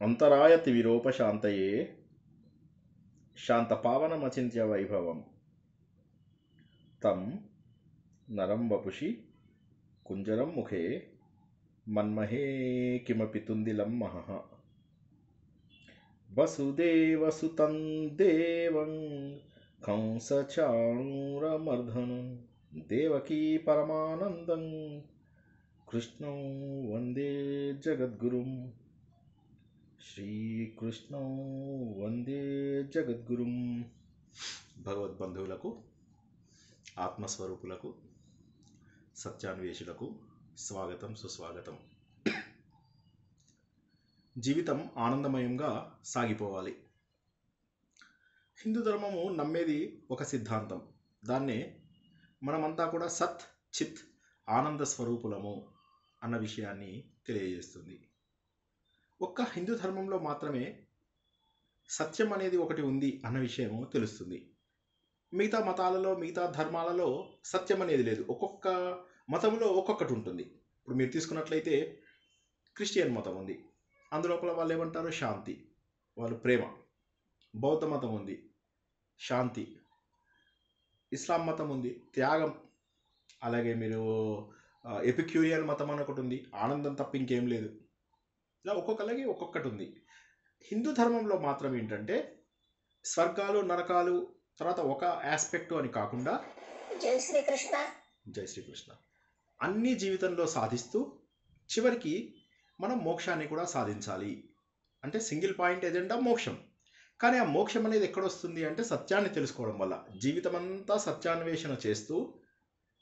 అంతరాయతి విరూపశాంతయే శాంతపావనమచింత్య వైభవం తం నరం వపుషి కుంజరం ముఖే మన్మహే కిమపి తుందిలం మహః వసుదేవసుతం దేవం కంసచాణూరమర్దనం దేవకీ పరమానందం కృష్ణం వందే జగద్గురుం శ్రీకృష్ణం వందే జగద్గురుం. భగవద్బంధువులకు, ఆత్మస్వరూపులకు, సత్యాన్వేషులకు స్వాగతం, సుస్వాగతం. జీవితం ఆనందమయంగా సాగిపోవాలి. హిందూ ధర్మము నమ్మేది ఒక సిద్ధాంతం. దాన్నే మనమంతా కూడా సత్ చిత్ ఆనంద స్వరూపులము అన్న విషయాన్ని తెలియజేస్తుంది. ఒక్క హిందూ ధర్మంలో మాత్రమే సత్యం అనేది ఒకటి ఉంది అన్న విషయము తెలుస్తుంది. మిగతా మతాలలో, మిగతా ధర్మాలలో సత్యం అనేది లేదు. ఒక్కొక్క మతంలో ఒక్కొక్కటి ఉంటుంది. ఇప్పుడు మీరు తీసుకున్నట్లయితే క్రిస్టియన్ మతం ఉంది, అందులోపల వాళ్ళు ఏమంటారు? శాంతి, వాళ్ళు ప్రేమ. బౌద్ధ మతం ఉంది, శాంతి. ఇస్లాం మతం ఉంది, త్యాగం. అలాగే మీరు ఎపిక్యూరియన్ మతం అని ఒకటి ఉంది, ఆనందం తప్ప ఇంకేం లేదు. ఇలా ఒక్కొక్కరికి ఒక్కొక్కటి ఉంది. హిందూ ధర్మంలో మాత్రం ఏంటంటే స్వర్గాలు, నరకాలు తర్వాత ఒక ఆస్పెక్ట్ అని కాకుండా జై శ్రీకృష్ణ అన్ని జీవితంలో సాధిస్తూ చివరికి మనం మోక్షాన్ని కూడా సాధించాలి. అంటే సింగిల్ పాయింట్ ఎజెండా మోక్షం. కానీ ఆ మోక్షం అనేది ఎక్కడొస్తుంది అంటే సత్యాన్ని తెలుసుకోవడం వల్ల. జీవితం అంతా సత్యాన్వేషణ చేస్తూ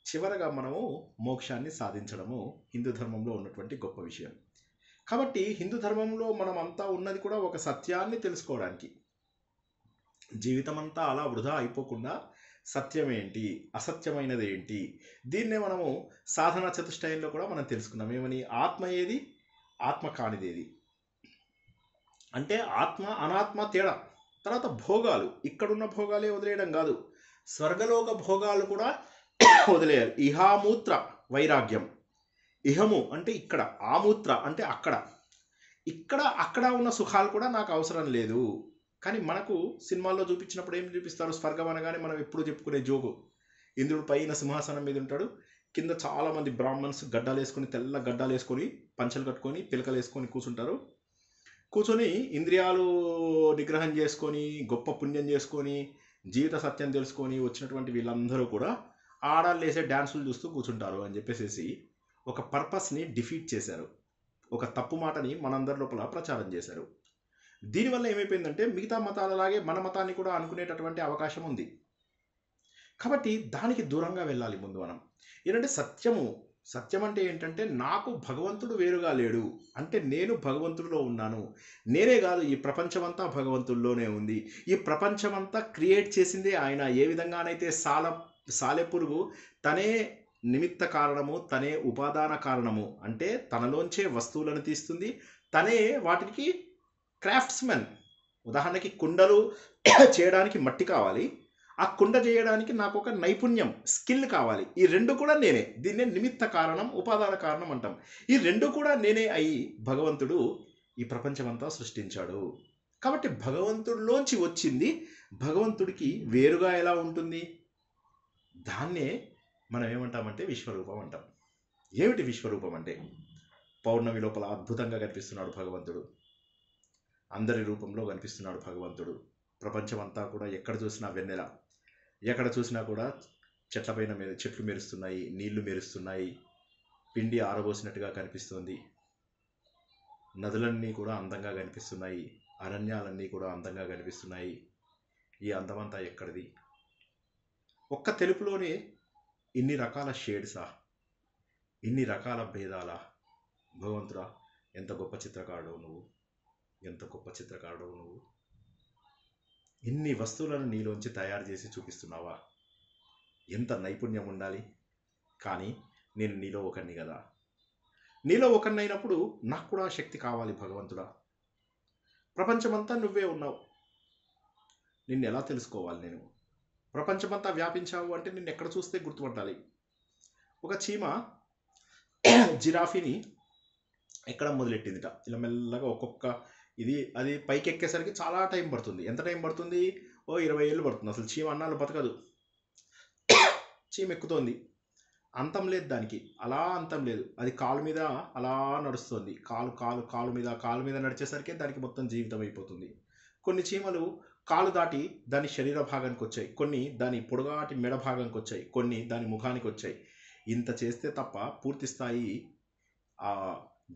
చివరగా మనము మోక్షాన్ని సాధించడము హిందూ ధర్మంలో ఉన్నటువంటి గొప్ప విషయం. కాబట్టి హిందూ ధర్మంలో మనం అంతా ఉన్నది కూడా ఒక సత్యాన్ని తెలుసుకోవడానికి. జీవితం అంతా అలా వృధా అయిపోకుండా సత్యం ఏంటి, అసత్యమైనది ఏంటి, దీన్నే మనము సాధన చతుష్టయంలో కూడా మనం తెలుసుకున్నాం. ఏమని? ఆత్మ ఏది, ఆత్మ కానిదేది. అంటే ఆత్మ అనాత్మ తేడా. తర్వాత భోగాలు, ఇక్కడున్న భోగాలే వదిలేయడం కాదు, స్వర్గలోక భోగాలు కూడా వదిలేయాలి. ఇహామూత్ర వైరాగ్యం. ఇహము అంటే ఇక్కడ, ఆమూత్ర అంటే అక్కడ. అక్కడ ఉన్న సుఖాలు కూడా నాకు అవసరం లేదు. కానీ మనకు సినిమాల్లో చూపించినప్పుడు ఏం చూపిస్తారు? స్వర్గం అనగానే మనం ఎప్పుడు చెప్పుకునే జోగు, ఇంద్రుడు పైన సింహాసనం మీద ఉంటాడు, కింద చాలామంది బ్రాహ్మణ్స్ గడ్డాలు వేసుకొని, తెల్ల గడ్డాలు వేసుకొని, పంచలు కట్టుకొని, పిలకలు వేసుకొని కూర్చుంటారు. కూర్చొని ఇంద్రియాలు నిగ్రహం చేసుకొని, గొప్ప పుణ్యం చేసుకొని, జీవిత సత్యం తెలుసుకొని వచ్చినటువంటి వీళ్ళందరూ కూడా ఆడాళ్ళు వేసే డ్యాన్సులు చూస్తూ కూర్చుంటారు అని చెప్పేసి ఒక పర్పస్ని డిఫీట్ చేశారు. ఒక తప్పు మాటని మనందరి లోపల ప్రచారం చేశారు. దీనివల్ల ఏమైపోయిందంటే మిగతా మతాలలాగే మన మతాన్ని కూడా అనుకునేటటువంటి అవకాశం ఉంది. కాబట్టి దానికి దూరంగా వెళ్ళాలి ముందు మనం. ఏంటంటే సత్యం అంటే ఏంటంటే నాకు భగవంతుడు వేరుగా లేడు, అంటే నేను భగవంతుడిలో ఉన్నాను. నేనే కాదు, ఈ ప్రపంచమంతా భగవంతుడిలోనే ఉంది. ఈ ప్రపంచమంతా క్రియేట్ చేసిందే ఆయన. ఏ విధంగానైతే సాలెపురుగు తనే నిమిత్త కారణము, తనే ఉపాదాన కారణము, అంటే తనలోంచే వస్తువులను తీస్తుంది, తనే వాటికి క్రాఫ్ట్స్మెన్. ఉదాహరణకి కుండలు చేయడానికి మట్టి కావాలి, ఆ కుండ చేయడానికి నాకు ఒక నైపుణ్యం, స్కిల్ కావాలి. ఈ రెండు కూడా నేనే. దీన్నే నిమిత్త కారణం, ఉపాదాన కారణం అంటాం. ఈ రెండు కూడా నేనే అయి భగవంతుడు ఈ ప్రపంచమంతా సృష్టించాడు. కాబట్టి భగవంతుడిలోంచి వచ్చింది భగవంతుడికి వేరుగా ఎలా ఉంటుంది? దాన్నే మనం ఏమంటామంటే విశ్వరూపం అంటాం. ఏమిటి విశ్వరూపం అంటే? పౌర్ణమి లోపల అద్భుతంగా కనిపిస్తున్నాడు భగవంతుడు, అందరి రూపంలో కనిపిస్తున్నాడు భగవంతుడు. ప్రపంచమంతా కూడా ఎక్కడ చూసినా వెన్నెల, ఎక్కడ చూసినా కూడా చెట్లపైన చెట్లు మెరుస్తున్నాయి, నీళ్లు మెరుస్తున్నాయి, పిండి ఆరబోసినట్టుగా కనిపిస్తుంది, నదులన్నీ కూడా అందంగా కనిపిస్తున్నాయి, అరణ్యాలన్నీ కూడా అందంగా కనిపిస్తున్నాయి. ఈ అందమంతా ఎక్కడిది? ఒక్క తెలుపులోనే ఇన్ని రకాల షేడ్సా, ఇన్ని రకాల భేదాలా? భగవంతుడా, ఎంత గొప్ప చిత్రకారుడు నువ్వు, ఎంత గొప్ప చిత్రకారుడు నువ్వు. ఇన్ని వస్తువులను నీలోంచి తయారు చేసి చూపిస్తున్నావా? ఎంత నైపుణ్యం ఉండాలి. కానీ నేను నీలో ఒకరిని కదా. నీలో ఒకరినైనప్పుడు నాకు కూడా శక్తి కావాలి భగవంతుడా. ప్రపంచమంతా నువ్వే ఉన్నావు, నిన్ను ఎలా తెలుసుకోవాలి నేను? ప్రపంచమంతా వ్యాపించావు అంటే నిన్ను ఎక్కడ చూస్తే గుర్తుపట్టాలి. ఒక చీమ జిరాఫీని ఎక్కడ మొదలెట్టిందిట. ఇలా మెల్లగా ఒక్కొక్క అది పైకి ఎక్కేసరికి చాలా టైం పడుతుంది. ఎంత టైం పడుతుంది? ఓ 20 ఏళ్ళు పడుతుంది. అసలు చీమ అన్నాళ్ళు బతకదు. చీమ ఎక్కుతోంది, అంతం లేదు దానికి, అలా అంతం లేదు. అది కాలు మీద అలా నడుస్తుంది. కాలు మీద నడిచేసరికి దానికి మొత్తం జీవితం అయిపోతుంది. కొన్ని చీమలు కాలు దాటి దాని శరీర భాగానికి వచ్చాయి, కొన్ని దాని పొడగాటి మెడ భాగానికి వచ్చాయి, కొన్ని దాని ముఖానికి వచ్చాయి. ఇంత చేస్తే తప్ప పూర్తి స్థాయి ఆ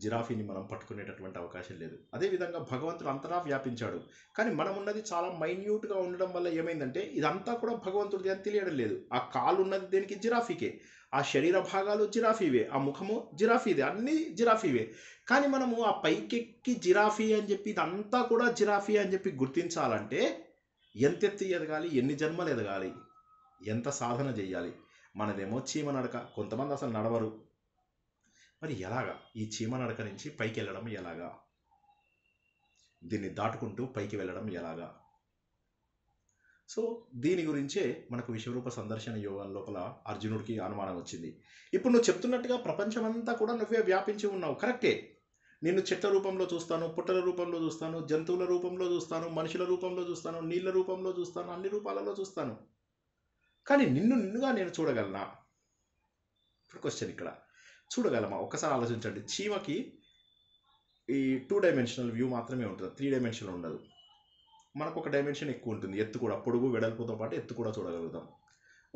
జిరాఫీని మనం పట్టుకునేటటువంటి అవకాశం లేదు. అదేవిధంగా భగవంతుడు అంతటా వ్యాపించాడు, కానీ మనం ఉన్నది చాలా మైన్యూట్గా ఉండడం వల్ల ఏమైందంటే ఇదంతా కూడా భగవంతుడిది అని తెలియడం లేదు. ఆ కాలు ఉన్నది దేనికి? జిరాఫీకే. ఆ శరీర భాగాలు జిరాఫీవే, ఆ ముఖము జిరాఫీదే, అన్నీ జిరాఫీవే. కానీ మనము ఆ పైకెక్కి జిరాఫీ అని చెప్పి ఇదంతా కూడా జిరాఫీ అని చెప్పి గుర్తించాలంటే ఎంతెత్తి ఎదగాలి, ఎన్ని జన్మలు ఎదగాలి, ఎంత సాధన చేయాలి. మనదేమో చీమ నడక, కొంతమంది అసలు నడవరు. మరి ఎలాగా ఈ చీమ నడక నుంచి పైకి వెళ్ళడం ఎలాగా? దీన్ని దాటుకుంటూ పైకి వెళ్ళడం ఎలాగా? సో దీని గురించే మనకు విశ్వరూప సందర్శన యోగం లోపల అర్జునుడికి అనుమానం వచ్చింది. ఇప్పుడు నువ్వు చెప్తున్నట్టుగా ప్రపంచమంతా కూడా నువ్వే వ్యాపించి ఉన్నావు, కరెక్టే. నిన్ను చెట్ల రూపంలో చూస్తాను, పుట్టల రూపంలో చూస్తాను, జంతువుల రూపంలో చూస్తాను, మనుషుల రూపంలో చూస్తాను, నీళ్ళ రూపంలో చూస్తాను, అన్ని రూపాలలో చూస్తాను. కానీ నిన్నుగా నేను చూడగలనా? ఇప్పుడు క్వశ్చన్ ఇక్కడ, చూడగలమా? ఒక్కసారి ఆలోచించండి. చీమకి ఈ 2 డైమెన్షనల్ వ్యూ మాత్రమే ఉంటుంది, 3 డైమెన్షనల్ ఉండదు. మనకు ఒక డైమెన్షన్ ఎక్కువ ఉంటుంది, ఎత్తు కూడా, పొడుగు వెడల్పుతో పాటు ఎత్తు కూడా చూడగలుగుతాం.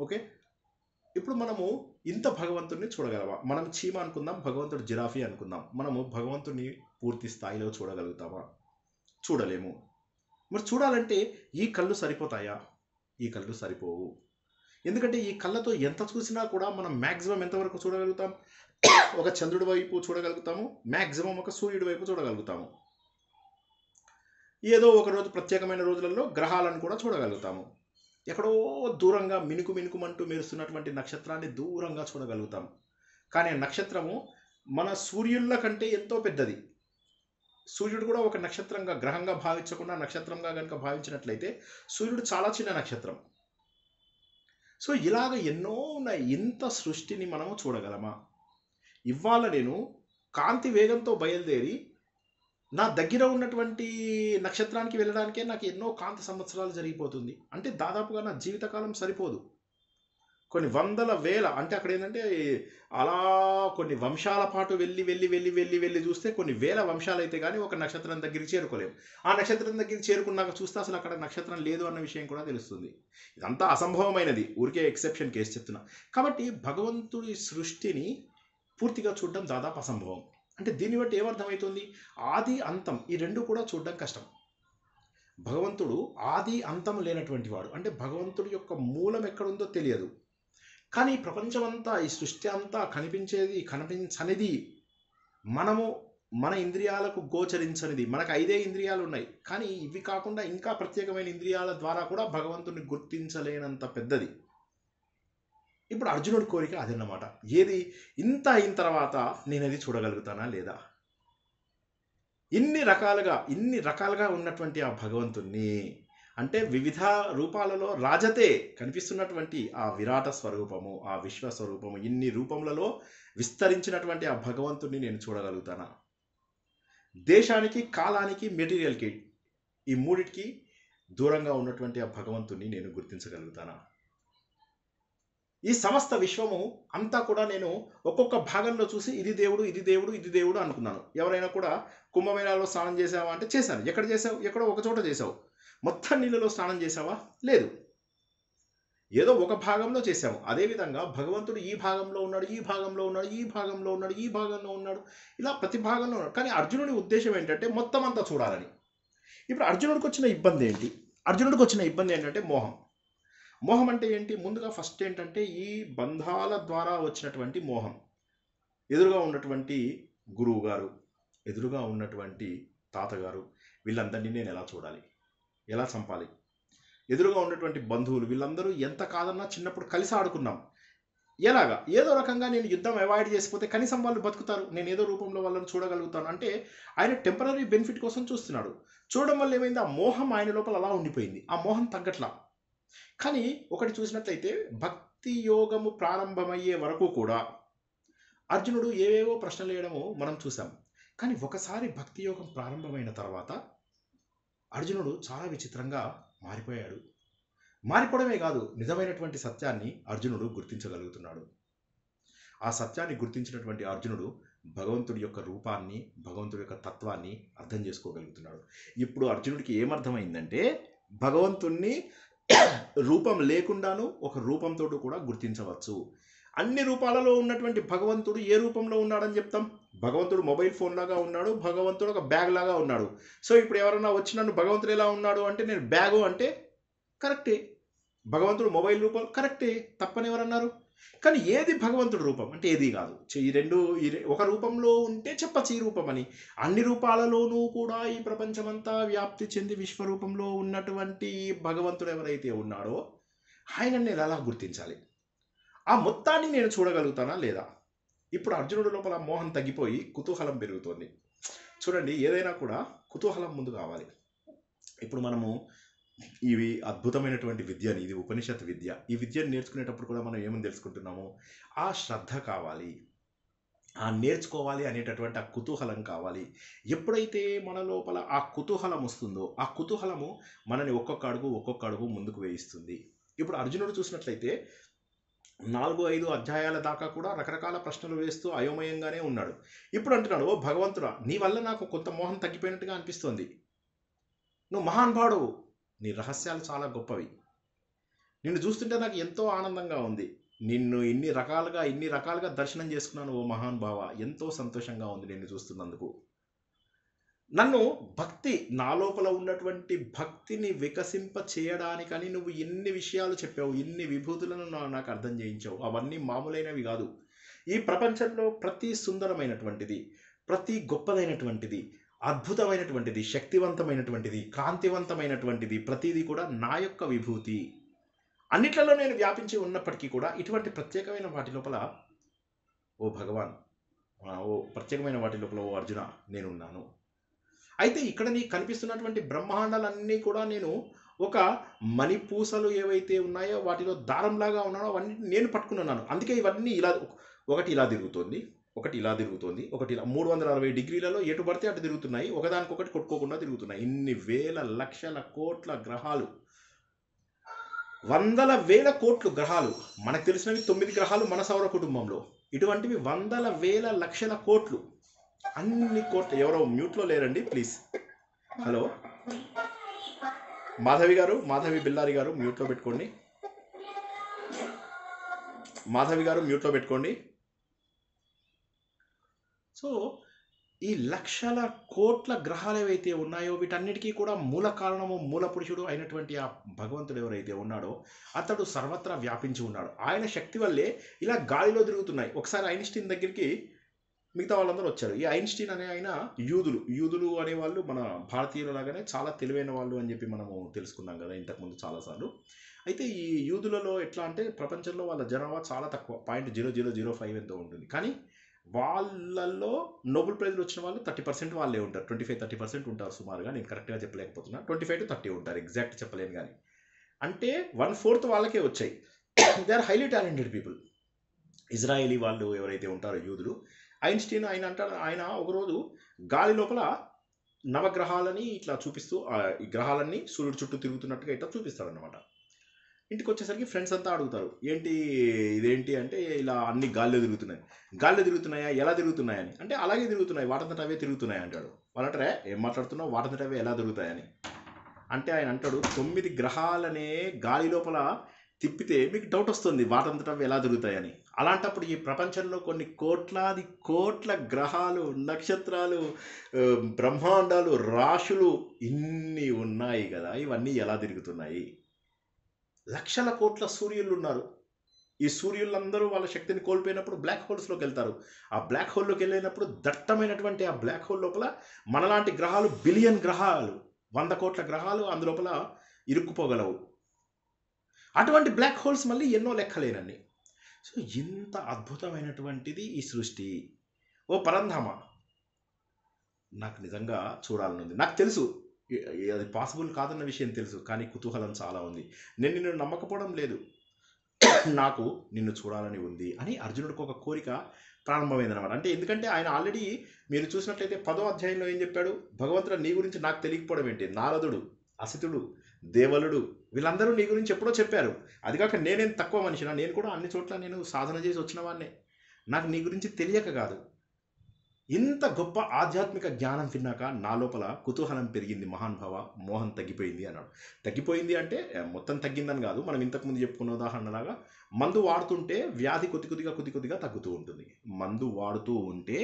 ఓకే, ఇప్పుడు మనము ఇంత భగవంతుడిని చూడగలమా? మనం చీమ అనుకుందాం, భగవంతుడు జిరాఫీ అనుకుందాం. మనము భగవంతుడిని పూర్తి స్థాయిలో చూడగలుగుతామా? చూడలేము. మరి చూడాలంటే ఈ కళ్ళు సరిపోతాయా? ఈ కళ్ళు సరిపోవు. ఎందుకంటే ఈ కళ్ళతో ఎంత చూసినా కూడా మనం మ్యాక్సిమం ఎంతవరకు చూడగలుగుతాం? ఒక చంద్రుడి వైపు చూడగలుగుతాము, మ్యాక్సిమం ఒక సూర్యుడి వైపు చూడగలుగుతాము. ఏదో ఒక రోజు ప్రత్యేకమైన రోజులలో గ్రహాలను కూడా చూడగలుగుతాము. ఎక్కడో దూరంగా మినుకుమంటూ మెరుస్తున్నటువంటి నక్షత్రాన్ని దూరంగా చూడగలుగుతాం. కానీ నక్షత్రము మన సూర్యుల కంటే ఎంతో పెద్దది. సూర్యుడు కూడా ఒక నక్షత్రంగా, గ్రహంగా భావించకుండా నక్షత్రంగా కనుక భావించినట్లయితే సూర్యుడు చాలా చిన్న నక్షత్రం. సో ఇలాగ ఎన్నో ఉన్నాయి. ఇంత సృష్టిని మనము చూడగలమా? ఇవాళ నేను కాంతి వేగంతో బయలుదేరి నా దగ్గర ఉన్నటువంటి నక్షత్రానికి వెళ్ళడానికే నాకు ఎన్నో కాంతి సంవత్సరాలు జరిగిపోతుంది. అంటే దాదాపుగా నా జీవితకాలం సరిపోదు. కొన్ని వందల వేల, అంటే అక్కడ ఏంటంటే అలా కొన్ని వంశాల పాటు వెళ్ళి చూస్తే కొన్ని వేల వంశాలు అయితే కానీ ఒక నక్షత్రం దగ్గరికి చేరుకోలేము. ఆ నక్షత్రం దగ్గరికి చేరుకున్నాక చూస్తే అసలు అక్కడ నక్షత్రం లేదు అన్న విషయం కూడా తెలుస్తుంది. ఇదంతా అసంభవమైనది, ఊరికే ఎక్సెప్షన్ కేసు చెప్తున్నా. కాబట్టి భగవంతుడి సృష్టిని పూర్తిగా చూడడం దాదాపు అసంభవం. అంటే దీన్ని బట్టి ఏమర్థమవుతుంది? ఆది అంతం ఈ రెండు కూడా చూడడం కష్టం. భగవంతుడు ఆది అంతం లేనటువంటి వాడు, అంటే భగవంతుడి యొక్క మూలం ఎక్కడుందో తెలియదు. కానీ ప్రపంచమంతా, ఈ సృష్టి అంతా కనిపించేది కనిపించనిది, మన ఇంద్రియాలకు గోచరించనిది. మనకు 5 ఇంద్రియాలు ఉన్నాయి, కానీ ఇవి కాకుండా ఇంకా ప్రత్యేకమైన ఇంద్రియాల ద్వారా కూడా భగవంతుడిని గుర్తించలేనంత పెద్దది. ఇప్పుడు అర్జునుడి కోరిక అదన్నమాట. ఏది? ఇంత అయిన తర్వాత నేను అది చూడగలుగుతానా లేదా? ఇన్ని రకాలుగా ఉన్నటువంటి ఆ భగవంతుణ్ణి, అంటే వివిధ రూపాలలో రాజతే కనిపిస్తున్నటువంటి ఆ విరాట స్వరూపము, ఆ విశ్వస్వరూపము, ఇన్ని రూపములలో విస్తరించినటువంటి ఆ భగవంతుణ్ణి నేను చూడగలుగుతానా? దేశానికి, కాలానికి, మెటీరియల్కి, ఈ మూడిటికి దూరంగా ఉన్నటువంటి ఆ భగవంతుణ్ణి నేను గుర్తించగలుగుతానా? ఈ సమస్త విశ్వము అంతా కూడా నేను ఒక్కొక్క భాగంలో చూసి ఇది దేవుడు, ఇది దేవుడు, ఇది దేవుడు అనుకున్నాను. ఎవరైనా కూడా కుంభమేళాలో స్నానం చేసావా అంటే చేశాను. ఎక్కడ చేసావు? ఎక్కడో ఒక చోట చేసావు. మొత్తం నీళ్ళలో స్నానం చేసావా? లేదు, ఏదో ఒక భాగంలో చేసాము. అదేవిధంగా భగవంతుడు ఈ భాగంలో ఉన్నాడు, ఈ భాగంలో ఉన్నాడు, ఈ భాగంలో ఉన్నాడు, ఈ భాగంలో ఉన్నాడు, ఇలా ప్రతి భాగంలో ఉన్నాడు. కానీ అర్జునుడి ఉద్దేశం ఏంటంటే మొత్తం అంతా చూడాలని. ఇప్పుడు అర్జునుడికి వచ్చిన ఇబ్బంది ఏంటి? అర్జునుడికి వచ్చిన ఇబ్బంది ఏంటంటే మోహం. మోహం అంటే ఏంటి? ముందుగా ఫస్ట్ ఏంటంటే ఈ బంధాల ద్వారా వచ్చినటువంటి మోహం. ఎదురుగా ఉన్నటువంటి గురువు గారు, ఎదురుగా ఉన్నటువంటి తాతగారు, వీళ్ళందరినీ నేను ఎలా చూడాలి, ఎలా చంపాలి? ఎదురుగా ఉన్నటువంటి బంధువులు, వీళ్ళందరూ ఎంత కాదన్నా చిన్నప్పుడు కలిసి ఆడుకున్నాం. ఎలాగా? ఏదో రకంగా నేను యుద్ధం అవాయిడ్ చేసిపోతే కనీసం వాళ్ళు బతుకుతారు, నేను ఏదో రూపంలో వాళ్ళని చూడగలుగుతాను అంటే ఆయన టెంపరీ బెనిఫిట్ కోసం చూస్తున్నాడు. చూడడం వల్ల ఏమైంది? ఆ మోహం ఆయన లోపల అలా ఉండిపోయింది. ఆ మోహం తగ్గట్లా. కానీ ఒకటి చూసినట్లయితే భక్తి యోగము ప్రారంభమయ్యే వరకు కూడా అర్జునుడు ఏవేవో ప్రశ్నలు వేయడము మనం చూసాం. కానీ ఒకసారి భక్తి యోగం ప్రారంభమైన తర్వాత అర్జునుడు చాలా విచిత్రంగా మారిపోయాడు. మారిపోవడమే కాదు, నిజమైనటువంటి సత్యాన్ని అర్జునుడు గుర్తించగలుగుతున్నాడు. ఆ సత్యాన్ని గుర్తించినటువంటి అర్జునుడు భగవంతుడి యొక్క రూపాన్ని, భగవంతుడి యొక్క తత్వాన్ని అర్థం చేసుకోగలుగుతున్నాడు. ఇప్పుడు అర్జునుడికి ఏమర్థమైందంటే భగవంతుణ్ణి రూపం లేకుండాను ఒక రూపంతో కూడా గుర్తించవచ్చు. అన్ని రూపాలలో ఉన్నటువంటి భగవంతుడు ఏ రూపంలో ఉన్నాడని చెప్తాం? భగవంతుడు మొబైల్ ఫోన్ లాగా ఉన్నాడు, భగవంతుడు ఒక బ్యాగ్ లాగా ఉన్నాడు. సో ఇప్పుడు ఎవరన్నా వచ్చి నన్ను భగవంతుడు ఎలా ఉన్నాడు అంటే నేను బ్యాగు అంటే కరెక్టే, భగవంతుడు మొబైల్ రూపం కరెక్టే, తప్పని ఎవరన్నారు? కానీ ఏది భగవంతుడి రూపం అంటే ఏది కాదు. ఈ రెండు ఒక రూపంలో ఉంటే చెప్పచ్చు ఈ రూపం అని. అన్ని రూపాలలోనూ కూడా ఈ ప్రపంచమంతా వ్యాప్తి చెంది విశ్వరూపంలో ఉన్నటువంటి భగవంతుడు ఎవరైతే ఉన్నాడో ఆయన నేను ఎలా గుర్తించాలి? ఆ మొత్తాన్ని నేను చూడగలుగుతానా లేదా? ఇప్పుడు అర్జునుడి లోపల మోహం తగ్గిపోయి కుతూహలం పెరుగుతోంది. చూడండి, ఏదైనా కూడా కుతూహలం ముందు కావాలి. ఇప్పుడు మనము ఇవి అద్భుతమైనటువంటి విద్యని, ఇది ఉపనిషత్ విద్య. ఈ విద్యను నేర్చుకునేటప్పుడు కూడా మనం ఏమని తెలుసుకుంటున్నాము? ఆ శ్రద్ధ కావాలి, ఆ నేర్చుకోవాలి అనేటటువంటి ఆ కుతూహలం కావాలి. ఎప్పుడైతే మన లోపల ఆ కుతూహలం వస్తుందో ఆ కుతూహలము మనని ఒక్కొక్క అడుగు ముందుకు వేయిస్తుంది. ఇప్పుడు అర్జునుడు చూసినట్లయితే 4-5 అధ్యాయాల దాకా కూడా రకరకాల ప్రశ్నలు వేస్తూ అయోమయంగానే ఉన్నాడు. ఇప్పుడు అంటున్నాడు, ఓ భగవంతుడా, నీ వల్ల నాకు కొంత మోహం తగ్గిపోయినట్టుగా అనిపిస్తోంది. నువ్వు మహానుభావుడు, నీ రహస్యాలు చాలా గొప్పవి. నిన్ను చూస్తుంటే నాకు ఎంతో ఆనందంగా ఉంది. నిన్ను ఇన్ని రకాలుగా దర్శనం చేసుకున్నాను ఓ మహానుభావ. ఎంతో సంతోషంగా ఉంది నిన్ను చూస్తున్నందుకు. నన్ను నా లోపల ఉన్నటువంటి భక్తిని వికసింప చేయడానికని నువ్వు ఎన్ని విషయాలు చెప్పావు, ఎన్ని విభూతులను నాకు అర్థం చేయించావు. అవన్నీ మామూలైనవి కాదు. ఈ ప్రపంచంలో ప్రతి సుందరమైనటువంటిది, ప్రతి గొప్పదైనటువంటిది, అద్భుతమైనటువంటిది, శక్తివంతమైనటువంటిది, కాంతివంతమైనటువంటిది ప్రతిదీ కూడా నా యొక్క విభూతి. అన్నిట్లలో నేను వ్యాపించి ఉన్నప్పటికీ కూడా ఇటువంటి ప్రత్యేకమైన వాటి లోపల ఓ భగవాన్, ఓ ప్రత్యేకమైన వాటి లోపల ఓ అర్జున నేనున్నాను. అయితే ఇక్కడ నీకు కనిపిస్తున్నటువంటి బ్రహ్మాండాలన్నీ కూడా నేను ఒక మణిపూసలు ఏవైతే ఉన్నాయో వాటిలో దారంలాగా ఉన్నానో అవన్నీ నేను పట్టుకున్నాను. అందుకే ఇవన్నీ ఇలా ఒకటి ఇలా తిరుగుతోంది, ఒకటి ఇలా తిరుగుతోంది, ఒకటి ఇలా 360 డిగ్రీలలో ఎటు పడితే అటు తిరుగుతున్నాయి, ఒకదానికొకటి కొట్టుకోకుండా తిరుగుతున్నాయి. ఇన్ని వేల లక్షల కోట్ల గ్రహాలు, వందల వేల కోట్లు గ్రహాలు. మనకు తెలిసినవి 9 గ్రహాలు మన సౌర కుటుంబంలో. ఇటువంటివి వందల వేల లక్షల కోట్లు, అన్ని కోట్లు. ఎవరో మ్యూట్లో లేరండి ప్లీజ్. హలో మాధవి గారు, మాధవి బిల్లారి గారు మ్యూట్లో పెట్టుకోండి. మాధవి గారు మ్యూట్లో పెట్టుకోండి. సో ఈ లక్షల కోట్ల గ్రహాలు ఏవైతే ఉన్నాయో వీటన్నిటికీ కూడా మూల కారణము, మూల పురుషుడు అయినటువంటి ఆ భగవంతుడు ఎవరైతే ఉన్నాడో అతడు సర్వత్రా వ్యాపించి ఉన్నాడు. ఆయన శక్తి వల్లే ఇలా గాలిలో తిరుగుతున్నాయి. ఒకసారి ఐన్స్టీన్ దగ్గరికి మిగతా వాళ్ళందరూ వచ్చారు. ఈ ఐన్స్టీన్ అనే ఆయన యూదులు అనేవాళ్ళు మన భారతీయుల లాగానే చాలా తెలివైన వాళ్ళు అని చెప్పి మనము తెలుసుకున్నాం కదా ఇంతకుముందు చాలాసార్లు. అయితే ఈ యూదులలో ఎట్లా అంటే ప్రపంచంలో వాళ్ళ జనాభా చాలా తక్కువ, 0.0005 ఎంతో ఉంటుంది. కానీ వాళ్ళల్లో నోబెల్ ప్రైజ్లు వచ్చిన వాళ్ళు 30% వాళ్ళే ఉంటారు. 25-30% ఉంటారు సుమారుగా. నేను కరెక్ట్గా చెప్పలేకపోతున్నా, 25-30 ఉంటారు, ఎగ్జాక్ట్ చెప్పలేను. కానీ అంటే 1/4 వాళ్ళకే వచ్చాయి. They are highly talented people. Israeli వాళ్ళు ఎవరైతే ఉంటారో యూదులు, ఐన్స్టీన్ ఆయన ఒకరోజు గాలి లోపల నవగ్రహాలని ఇట్లా చూపిస్తూ ఈ గ్రహాలన్నీ సూర్యుడు చుట్టూ తిరుగుతున్నట్టుగా ఇట్లా చూపిస్తాడనమాట. ఇంటికి వచ్చేసరికి ఫ్రెండ్స్ అంతా అడుగుతారు, ఇదేంటి అంటే ఇలా అన్ని గాల్లో తిరుగుతున్నాయా, ఎలా తిరుగుతున్నాయని. అంటే అలాగే తిరుగుతున్నాయి, వాటంతట అవే తిరుగుతున్నాయి అంటాడు. వాళ్ళంటారే ఏం మాట్లాడుతున్నావు, వాటంతట అవే ఎలా తిరుగుతాయని. అంటే ఆయన అంటాడు, 9 గ్రహాలనే గాలి లోపల తిప్పితే మీకు డౌట్ వస్తుంది వాటంతట ఎలా తిరుగుతాయని. అలాంటప్పుడు ఈ ప్రపంచంలో కొన్ని కోట్లాది కోట్ల గ్రహాలు, నక్షత్రాలు, బ్రహ్మాండాలు, రాశులు ఇన్ని ఉన్నాయి కదా, ఇవన్నీ ఎలా తిరుగుతున్నాయి? లక్షల కోట్ల సూర్యులు ఉన్నారు. ఈ సూర్యులందరూ వాళ్ళ శక్తిని కోల్పోయినప్పుడు బ్లాక్ హోల్స్లోకి వెళ్తారు. ఆ బ్లాక్ హోల్లోకి వెళ్ళినప్పుడు దట్టమైనటువంటి ఆ బ్లాక్ హోల్ లోపల మనలాంటి గ్రహాలు, బిలియన్ గ్రహాలు, 100 కోట్ల గ్రహాలు అందులోపల ఇరుక్కుపోగలవు. అటువంటి బ్లాక్ హోల్స్ మళ్ళీ ఎన్నో లెక్కలేనన్ని. సో ఇంత అద్భుతమైనటువంటిది ఈ సృష్టి. ఓ పరంధామ, నాకు నిజంగా చూడాలనుంది. నాకు తెలుసు అది పాసిబుల్ కాదన్న విషయం తెలుసు, కానీ కుతూహలం చాలా ఉంది. నేను నిన్ను నమ్మకపోవడం లేదు. నాకు నిన్ను చూడాలని ఉంది అని అర్జునుడికి ఒక కోరిక ప్రారంభమైందనమాట. అంటే ఎందుకంటే ఆయన ఆల్రెడీ మీరు చూసినట్లయితే 10వ అధ్యాయంలో ఏం చెప్పాడు, భగవంతుడు నీ గురించి నాకు తెలియకపోవడం ఏంటి, నారదుడు, అసితుడు, దేవలుడు వీళ్ళందరూ నీ గురించి ఎప్పుడో చెప్పారు. అది కాక నేనేం తక్కువ మనిషినా, నేను కూడా అన్ని చోట్ల నేను సాధన చేసి వచ్చిన వాడినే, నాకు నీ గురించి తెలియక కాదు. ఇంత గొప్ప ఆధ్యాత్మిక జ్ఞానం విన్నాక నా లోపల కుతూహలం పెరిగింది మహానుభావ, మోహం తగ్గిపోయింది అన్నాడు. తగ్గిపోయింది అంటే మొత్తం తగ్గిందని కాదు, మనం ఇంతకుముందు చెప్పుకున్న ఉదాహరణలాగా మందు వాడుతుంటే వ్యాధి కొద్ది కొద్దిగా తగ్గుతూ ఉంటుంది. మందు వాడుతూ ఉంటే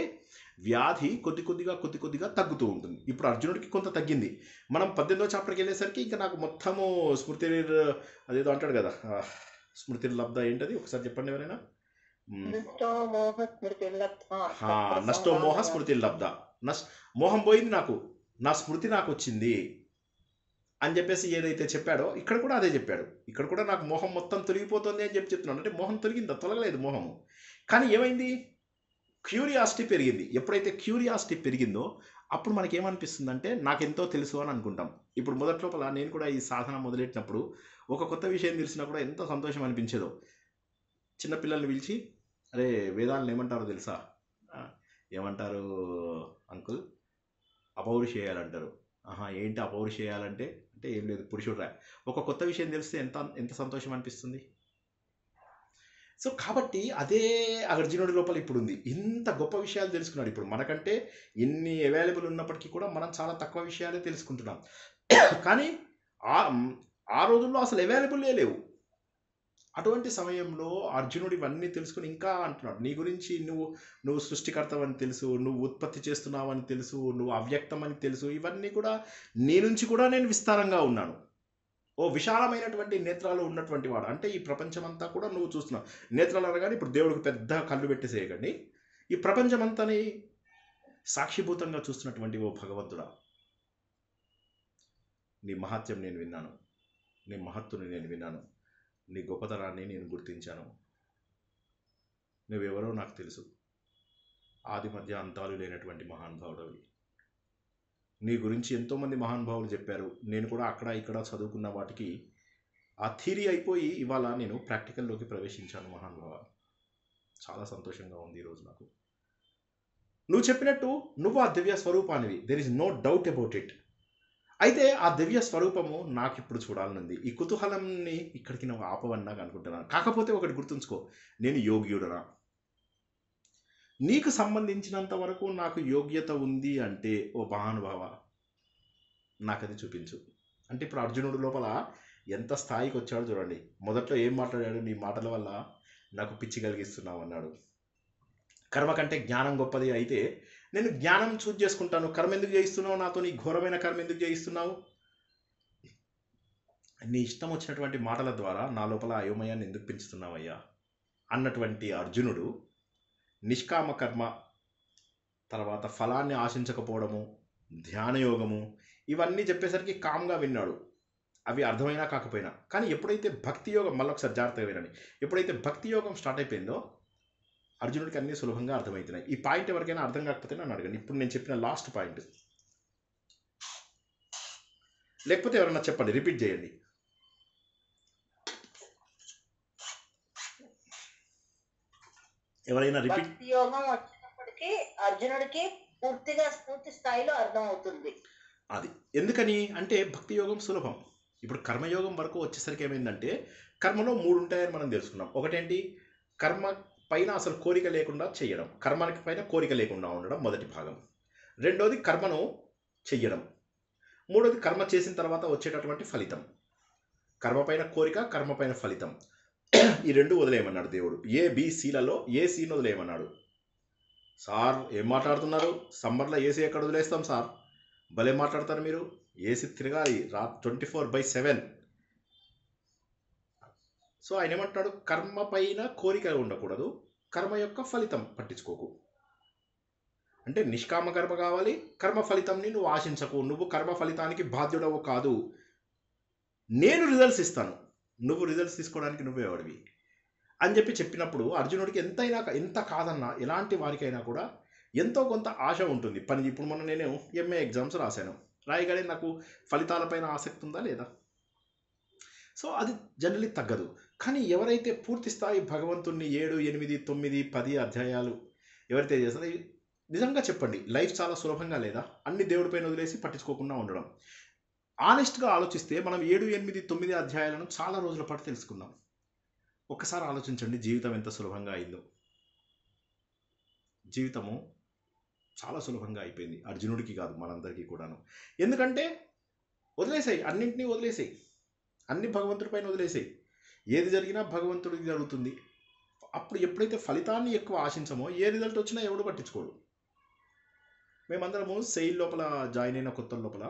వ్యాధి కొద్ది కొద్దిగా తగ్గుతూ ఉంటుంది. ఇప్పుడు అర్జునుడికి కొంత తగ్గింది. మనం 18వ చాప్టర్కి వెళ్ళేసరికి ఇంకా నాకు మొత్తము స్మృతి అదేదో అంటాడు కదా, స్మృతి లబ్ధ ఏంటది ఒకసారి చెప్పండి ఎవరైనా. నష్టో మోహ స్మృతి లబ్ధ, మోహం పోయింది, నాకు నా స్మృతి నాకు వచ్చింది అని చెప్పేసి ఏదైతే చెప్పాడో ఇక్కడ కూడా అదే చెప్పాడు. ఇక్కడ కూడా నాకు మోహం మొత్తం తొలగిపోతుంది అని చెప్తున్నాడు. అంటే మోహం తొలగిందా? తొలగలేదు మోహము. కానీ ఏమైంది, క్యూరియాసిటీ పెరిగింది. ఎప్పుడైతే క్యూరియాసిటీ పెరిగిందో అప్పుడు మనకి ఏమనిపిస్తుందంటే నాకెంతో తెలుసు అని అనుకుంటాం. ఇప్పుడు మొదటి లోపల నేను కూడా ఈ సాధన మొదలెట్టినప్పుడు ఒక కొత్త విషయం తెలిసినా కూడా ఎంత సంతోషం అనిపించేదో. చిన్నపిల్లల్ని పిలిచి, అరే వేదాలను ఏమంటారో తెలుసా, ఏమంటారు అంకుల్, అపౌరుషేయాలంటారు. ఏంటి అపౌరుషేయాలంటే, అంటే ఏం లేదు పురుషుడు రా. ఒక కొత్త విషయం తెలిస్తే ఎంత సంతోషం అనిపిస్తుంది. సో కాబట్టి అదే అర్జునుడి లోపల ఇప్పుడు ఉంది. ఇంత గొప్ప విషయాలు తెలుసుకున్నాడు. ఇప్పుడు మనకంటే ఎన్ని అవైలబుల్ ఉన్నప్పటికీ కూడా మనం చాలా తక్కువ విషయాలే తెలుసుకుంటున్నాం. కానీ ఆ రోజుల్లో అసలు అవైలబుల్లే లేవు. అటువంటి సమయంలో అర్జునుడు ఇవన్నీ తెలుసుకుని ఇంకా అంటున్నాడు, నీ గురించి నువ్వు సృష్టికర్తవని తెలుసు, నువ్వు ఉత్పత్తి చేస్తున్నావని తెలుసు, నువ్వు అవ్యక్తం అని తెలుసు, ఇవన్నీ కూడా నీ నుంచి కూడా నేను విస్తారంగా ఉన్నాను. ఓ విశాలమైనటువంటి నేత్రాలు ఉన్నటువంటి వాడు. అంటే ఈ ప్రపంచమంతా కూడా నువ్వు చూస్తున్నావు. నేత్రాలు అనగానే ఇప్పుడు దేవుడికి పెద్ద కళ్ళు పెట్టేసేయకండి, ఈ ప్రపంచమంతాని సాక్షిభూతంగా చూస్తున్నటువంటి ఓ భగవంతుడా, నీ మహత్యం నేను విన్నాను, నీ మహత్తుని నేను విన్నాను, నీ గొప్పతనాన్ని నేను గుర్తించాను, నువ్వెవరో నాకు తెలుసు, ఆది మధ్య అంతాలు లేనటువంటి మహానుభావుడవి. నీ గురించి ఎంతోమంది మహానుభావులు చెప్పారు, నేను కూడా అక్కడ ఇక్కడ చదువుకున్న వాటికి ఆ థియరీ అయిపోయి ఇవాళ నేను ప్రాక్టికల్లోకి ప్రవేశించాను మహానుభావ. చాలా సంతోషంగా ఉంది ఈరోజు నాకు. నువ్వు చెప్పినట్టు నువ్వు ఆ దివ్య స్వరూపానివి, there is no doubt about it. అయితే ఆ దివ్య స్వరూపము నాకు ఇప్పుడు చూడాలనుంది. ఈ కుతూహలంని ఇక్కడికి నువ్వు ఆపవని నాకు అనుకుంటున్నాను. కాకపోతే ఒకటి గుర్తుంచుకో, నేను యోగ్యుడనా? నీకు సంబంధించినంత వరకు నాకు యోగ్యత ఉంది అంటే ఓ మహానుభావ నాకు అది చూపించు. అంటే ఇప్పుడు అర్జునుడు లోపల ఎంత స్థాయికి వచ్చాడో చూడండి. మొదట్లో ఏం మాట్లాడాడు, నీ మాటల వల్ల నాకు పిచ్చి కలిగిస్తున్నావు అన్నాడు. కర్మ కంటే జ్ఞానం గొప్పది, అయితే నేను జ్ఞానం చూజ్ చేసుకుంటాను, కర్మ ఎందుకు చేయిస్తున్నావు నాతో, నీ ఘోరమైన కర్మ ఎందుకు చేయిస్తున్నావు, నీ ఇష్టం వచ్చినటువంటి మాటల ద్వారా నా లోపల అయోమయాన్ని ఎందుకు పెంచుతున్నావయ్యా అన్నటువంటి అర్జునుడు నిష్కామ కర్మ, తర్వాత ఫలాన్ని ఆశించకపోవడము, ధ్యానయోగము, ఇవన్నీ చెప్పేసరికి కామ్గా విన్నాడు. అవి అర్థమైనా కాకపోయినా. కానీ ఎప్పుడైతే భక్తి యోగం, మళ్ళీ ఒకసారి జాగ్రత్తగా వినండి, ఎప్పుడైతే భక్తి యోగం స్టార్ట్ అయిపోయిందో అర్జునుడికి అన్నీ సులభంగా అర్థమవుతున్నాయి. ఈ పాయింట్ ఎవరికైనా అర్థం కాకపోతే నన్ను అడగండి. ఇప్పుడు నేను చెప్పిన లాస్ట్ పాయింట్, లేకపోతే ఎవరన్నా చెప్పండి, రిపీట్ చేయండి. ఎవరైనా రిపీట్. యోగం వచ్చినప్పటికీ అర్జునుడికి పూర్తి స్థాయిలో అర్థం అవుతుంది. అది ఎందుకని అంటే భక్తి యోగం సులభం. ఇప్పుడు కర్మయోగం వరకు వచ్చేసరికి ఏమైందంటే కర్మలో 3 ఉంటాయని మనం తెలుసుకున్నాం. ఒకటేంటి, కర్మ పైన అసలు కోరిక లేకుండా చేయడం, కర్మకి పైన కోరిక లేకుండా ఉండడం మొదటి భాగం. రెండోది కర్మను చెయ్యడం. మూడోది కర్మ చేసిన తర్వాత వచ్చేటటువంటి ఫలితం. కర్మ పైన కోరిక, కర్మ పైన ఫలితం, ఈ 2 వదిలేయమన్నాడు దేవుడు. ABCలలో ఏ సీని వదిలేయమన్నాడు. సార్ ఏం మాట్లాడుతున్నారు, సమ్మర్లో ఏసీ ఎక్కడ వదిలేస్తాం సార్, భలే మాట్లాడతారు మీరు, ఏసీ తిరగాలి 24/7. సో ఆయన ఏమంటాడు, కర్మ పైన కోరిక ఉండకూడదు, కర్మ యొక్క ఫలితం పట్టించుకోకు. అంటే నిష్కామ కర్మ కావాలి, కర్మ ఫలితంని నువ్వు ఆశించకు, నువ్వు కర్మ ఫలితానికి బాధ్యుడవు కాదు, నేను రిజల్ట్స్ ఇస్తాను, నువ్వు రిజల్ట్స్ తీసుకోవడానికి నువ్వేవాడివి అని చెప్పినప్పుడు అర్జునుడికి ఎంత కాదన్నా ఎలాంటి వారికైనా కూడా ఎంతో కొంత ఆశ ఉంటుంది. ఇప్పుడు నేను MA ఎగ్జామ్స్ రాశాను, రాయగానే నాకు ఫలితాలపైన ఆసక్తి ఉందా లేదా? సో అది జనరలీ తగ్గదు. కానీ ఎవరైతే పూర్తి స్థాయి భగవంతుణ్ణి 7, 8, 9, 10 అధ్యాయాలు ఎవరైతే చేస్తారో నిజంగా చెప్పండి, లైఫ్ చాలా సులభంగా లేదా? అన్ని దేవుడి పైన వదిలేసి పట్టించుకోకుండా ఉండడం. ఆనెస్ట్గా ఆలోచిస్తే మనం 7, 8, 9 అధ్యాయాలను చాలా రోజుల పాటు తెలుసుకున్నాం. ఒక్కసారి ఆలోచించండి, జీవితం ఎంత సులభంగా అయిందో. జీవితము చాలా సులభంగా అయిపోయింది, అర్జునుడికి కాదు మనందరికీ కూడాను. ఎందుకంటే వదిలేసాయి, అన్నింటినీ వదిలేసాయి, అన్ని భగవంతుడి పైన వదిలేసాయి. ఏది జరిగినా భగవంతుడికి జరుగుతుంది. అప్పుడు ఎప్పుడైతే ఫలితాన్ని ఎక్కువ ఆశించమో ఏ రిజల్ట్ వచ్చినా ఎవడు పట్టించుకోడు. మేమందరము సెయిల్ లోపల జాయిన్ అయిన కొత్త లోపల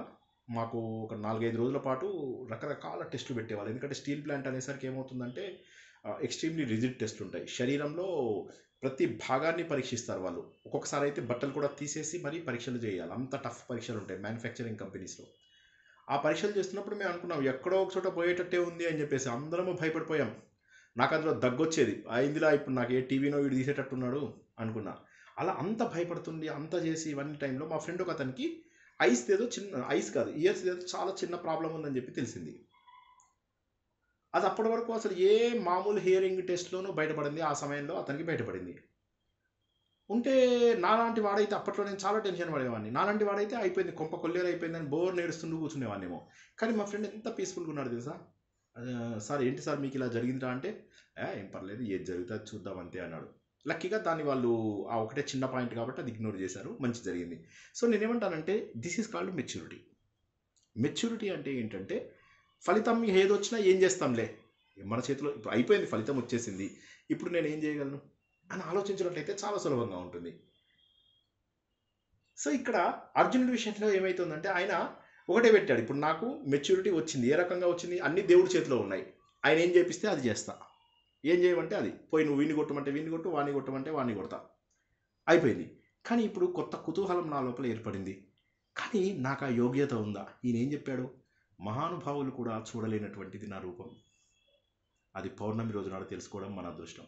మాకు ఒక 4-5 రోజుల పాటు రకరకాల టెస్టులు పెట్టేవాళ్ళు. ఎందుకంటే స్టీల్ ప్లాంట్ అనేసరికి ఏమవుతుందంటే ఎక్స్ట్రీమ్లీ రిజిడ్ టెస్ట్లు ఉంటాయి. శరీరంలో ప్రతి భాగాన్ని పరీక్షిస్తారు వాళ్ళు. ఒక్కొక్కసారి అయితే బట్టలు కూడా తీసేసి మరీ పరీక్షలు చేయాలి, అంత టఫ్ పరీక్షలు ఉంటాయి మ్యానుఫ్యాక్చరింగ్ కంపెనీస్లో. ఆ పరీక్షలు చేస్తున్నప్పుడు మేము అనుకున్నాం ఎక్కడో ఒక చోట పోయేటట్టే ఉంది అని చెప్పేసి అందరము భయపడిపోయాం. నాకు అందులో దగ్గొచ్చేది, అయిందిలా ఇప్పుడు నాకు ఏ టీవీనో వీడు తీసేటట్టున్నాడు అనుకున్నా. అలా అంత భయపడుతుంది, అంత చేసి ఇవన్నీ టైంలో మా ఫ్రెండ్ ఒక అతనికి ఐస్ ఏదో చిన్న, ఐస్ కాదు ఇయర్స్ ఏదో చాలా చిన్న ప్రాబ్లం ఉందని చెప్పి తెలిసింది. అది అప్పటి వరకు అసలు ఏ మామూలు హియరింగ్ టెస్ట్లోనూ బయటపడింది, ఆ సమయంలో అతనికి బయటపడింది. ఉంటే నాలాంటి వాడైతే అప్పట్లో నేను చాలా టెన్షన్ పడేవాడిని. నాలాంటి వాడైతే అయిపోయింది, కొంప కొల్లేరు అయిపోయిందని బోర్ నేడుస్తుంటూ కూర్చునేవాడినేమో. కానీ మా ఫ్రెండ్ ఎంత పీస్ఫుల్గా ఉన్నాడు తెలుసా. సార్ ఏంటి సార్ మీకు ఇలా జరిగిందా అంటే, ఏం పర్లేదు, ఏది జరిగితే అది చూద్దాం అంతే అన్నాడు. లక్కీగా దాన్ని వాళ్ళు ఆ ఒకటే చిన్న పాయింట్ కాబట్టి అది ఇగ్నోర్ చేశారు, మంచి జరిగింది. సో నేనేమంటానంటే this is called maturity. Maturity అంటే ఏంటంటే ఫలితం ఏదొచ్చినా ఏం చేస్తాంలే, మన చేతిలో ఇప్పుడు అయిపోయింది, ఫలితం వచ్చేసింది, ఇప్పుడు నేను ఏం చేయగలను అని ఆలోచించినట్లయితే చాలా సులభంగా ఉంటుంది. సో ఇక్కడ అర్జునుడి విషయంలో ఏమవుతుందంటే ఆయన ఒకటే పెట్టాడు, ఇప్పుడు నాకు మెచ్యూరిటీ వచ్చింది. ఏ రకంగా వచ్చింది? అన్ని దేవుడి చేతిలో ఉన్నాయి, ఆయన ఏం చేపిస్తే అది చేస్తా, ఏం చేయమంటే అది. పోయి నువ్వు వీడిని కొట్టమంటే వీడిని కొట్టు, వాడిని కొట్టమంటే వాడిని కొడతా, అయిపోయింది. కానీ ఇప్పుడు కొత్త కుతూహలం నా లోపల ఏర్పడింది. కానీ నాకు ఆ యోగ్యత ఉందా? ఈయన ఏం చెప్పాడు? మహానుభావులు కూడా చూడలేనటువంటిది నా రూపం, అది పౌర్ణమి రోజు నాడు తెలుసుకోవడం మన అదృష్టం.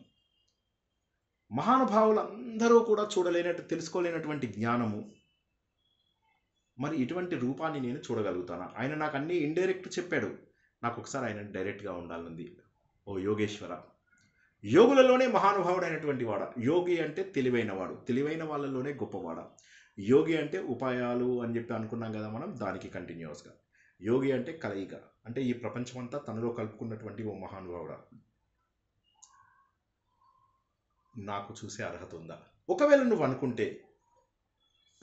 మహానుభావులందరూ కూడా తెలుసుకోలేనటువంటి జ్ఞానము, మరి ఇటువంటి రూపాన్ని నేను చూడగలుగుతానా? ఆయన నాకు అన్నీ ఇండైరెక్ట్ చెప్పాడు, నాకు ఒకసారి ఆయన డైరెక్ట్గా ఉండాలంది. ఓ యోగేశ్వర, యోగులలోనే మహానుభావుడైనటువంటి వాడ. యోగి అంటే తెలివైనవాడు, తెలివైన వాళ్ళలోనే గొప్పవాడ. యోగి అంటే ఉపాయాలు అని చెప్పి అనుకున్నాం కదా మనం, దానికి కంటిన్యూస్గా యోగి అంటే కలయిక, అంటే ఈ ప్రపంచమంతా తనలో కలుపుకున్నటువంటి ఓ మహానుభావుడ. నాకు చూసే అర్హత ఉందా? ఒకవేళ నువ్వు అనుకుంటే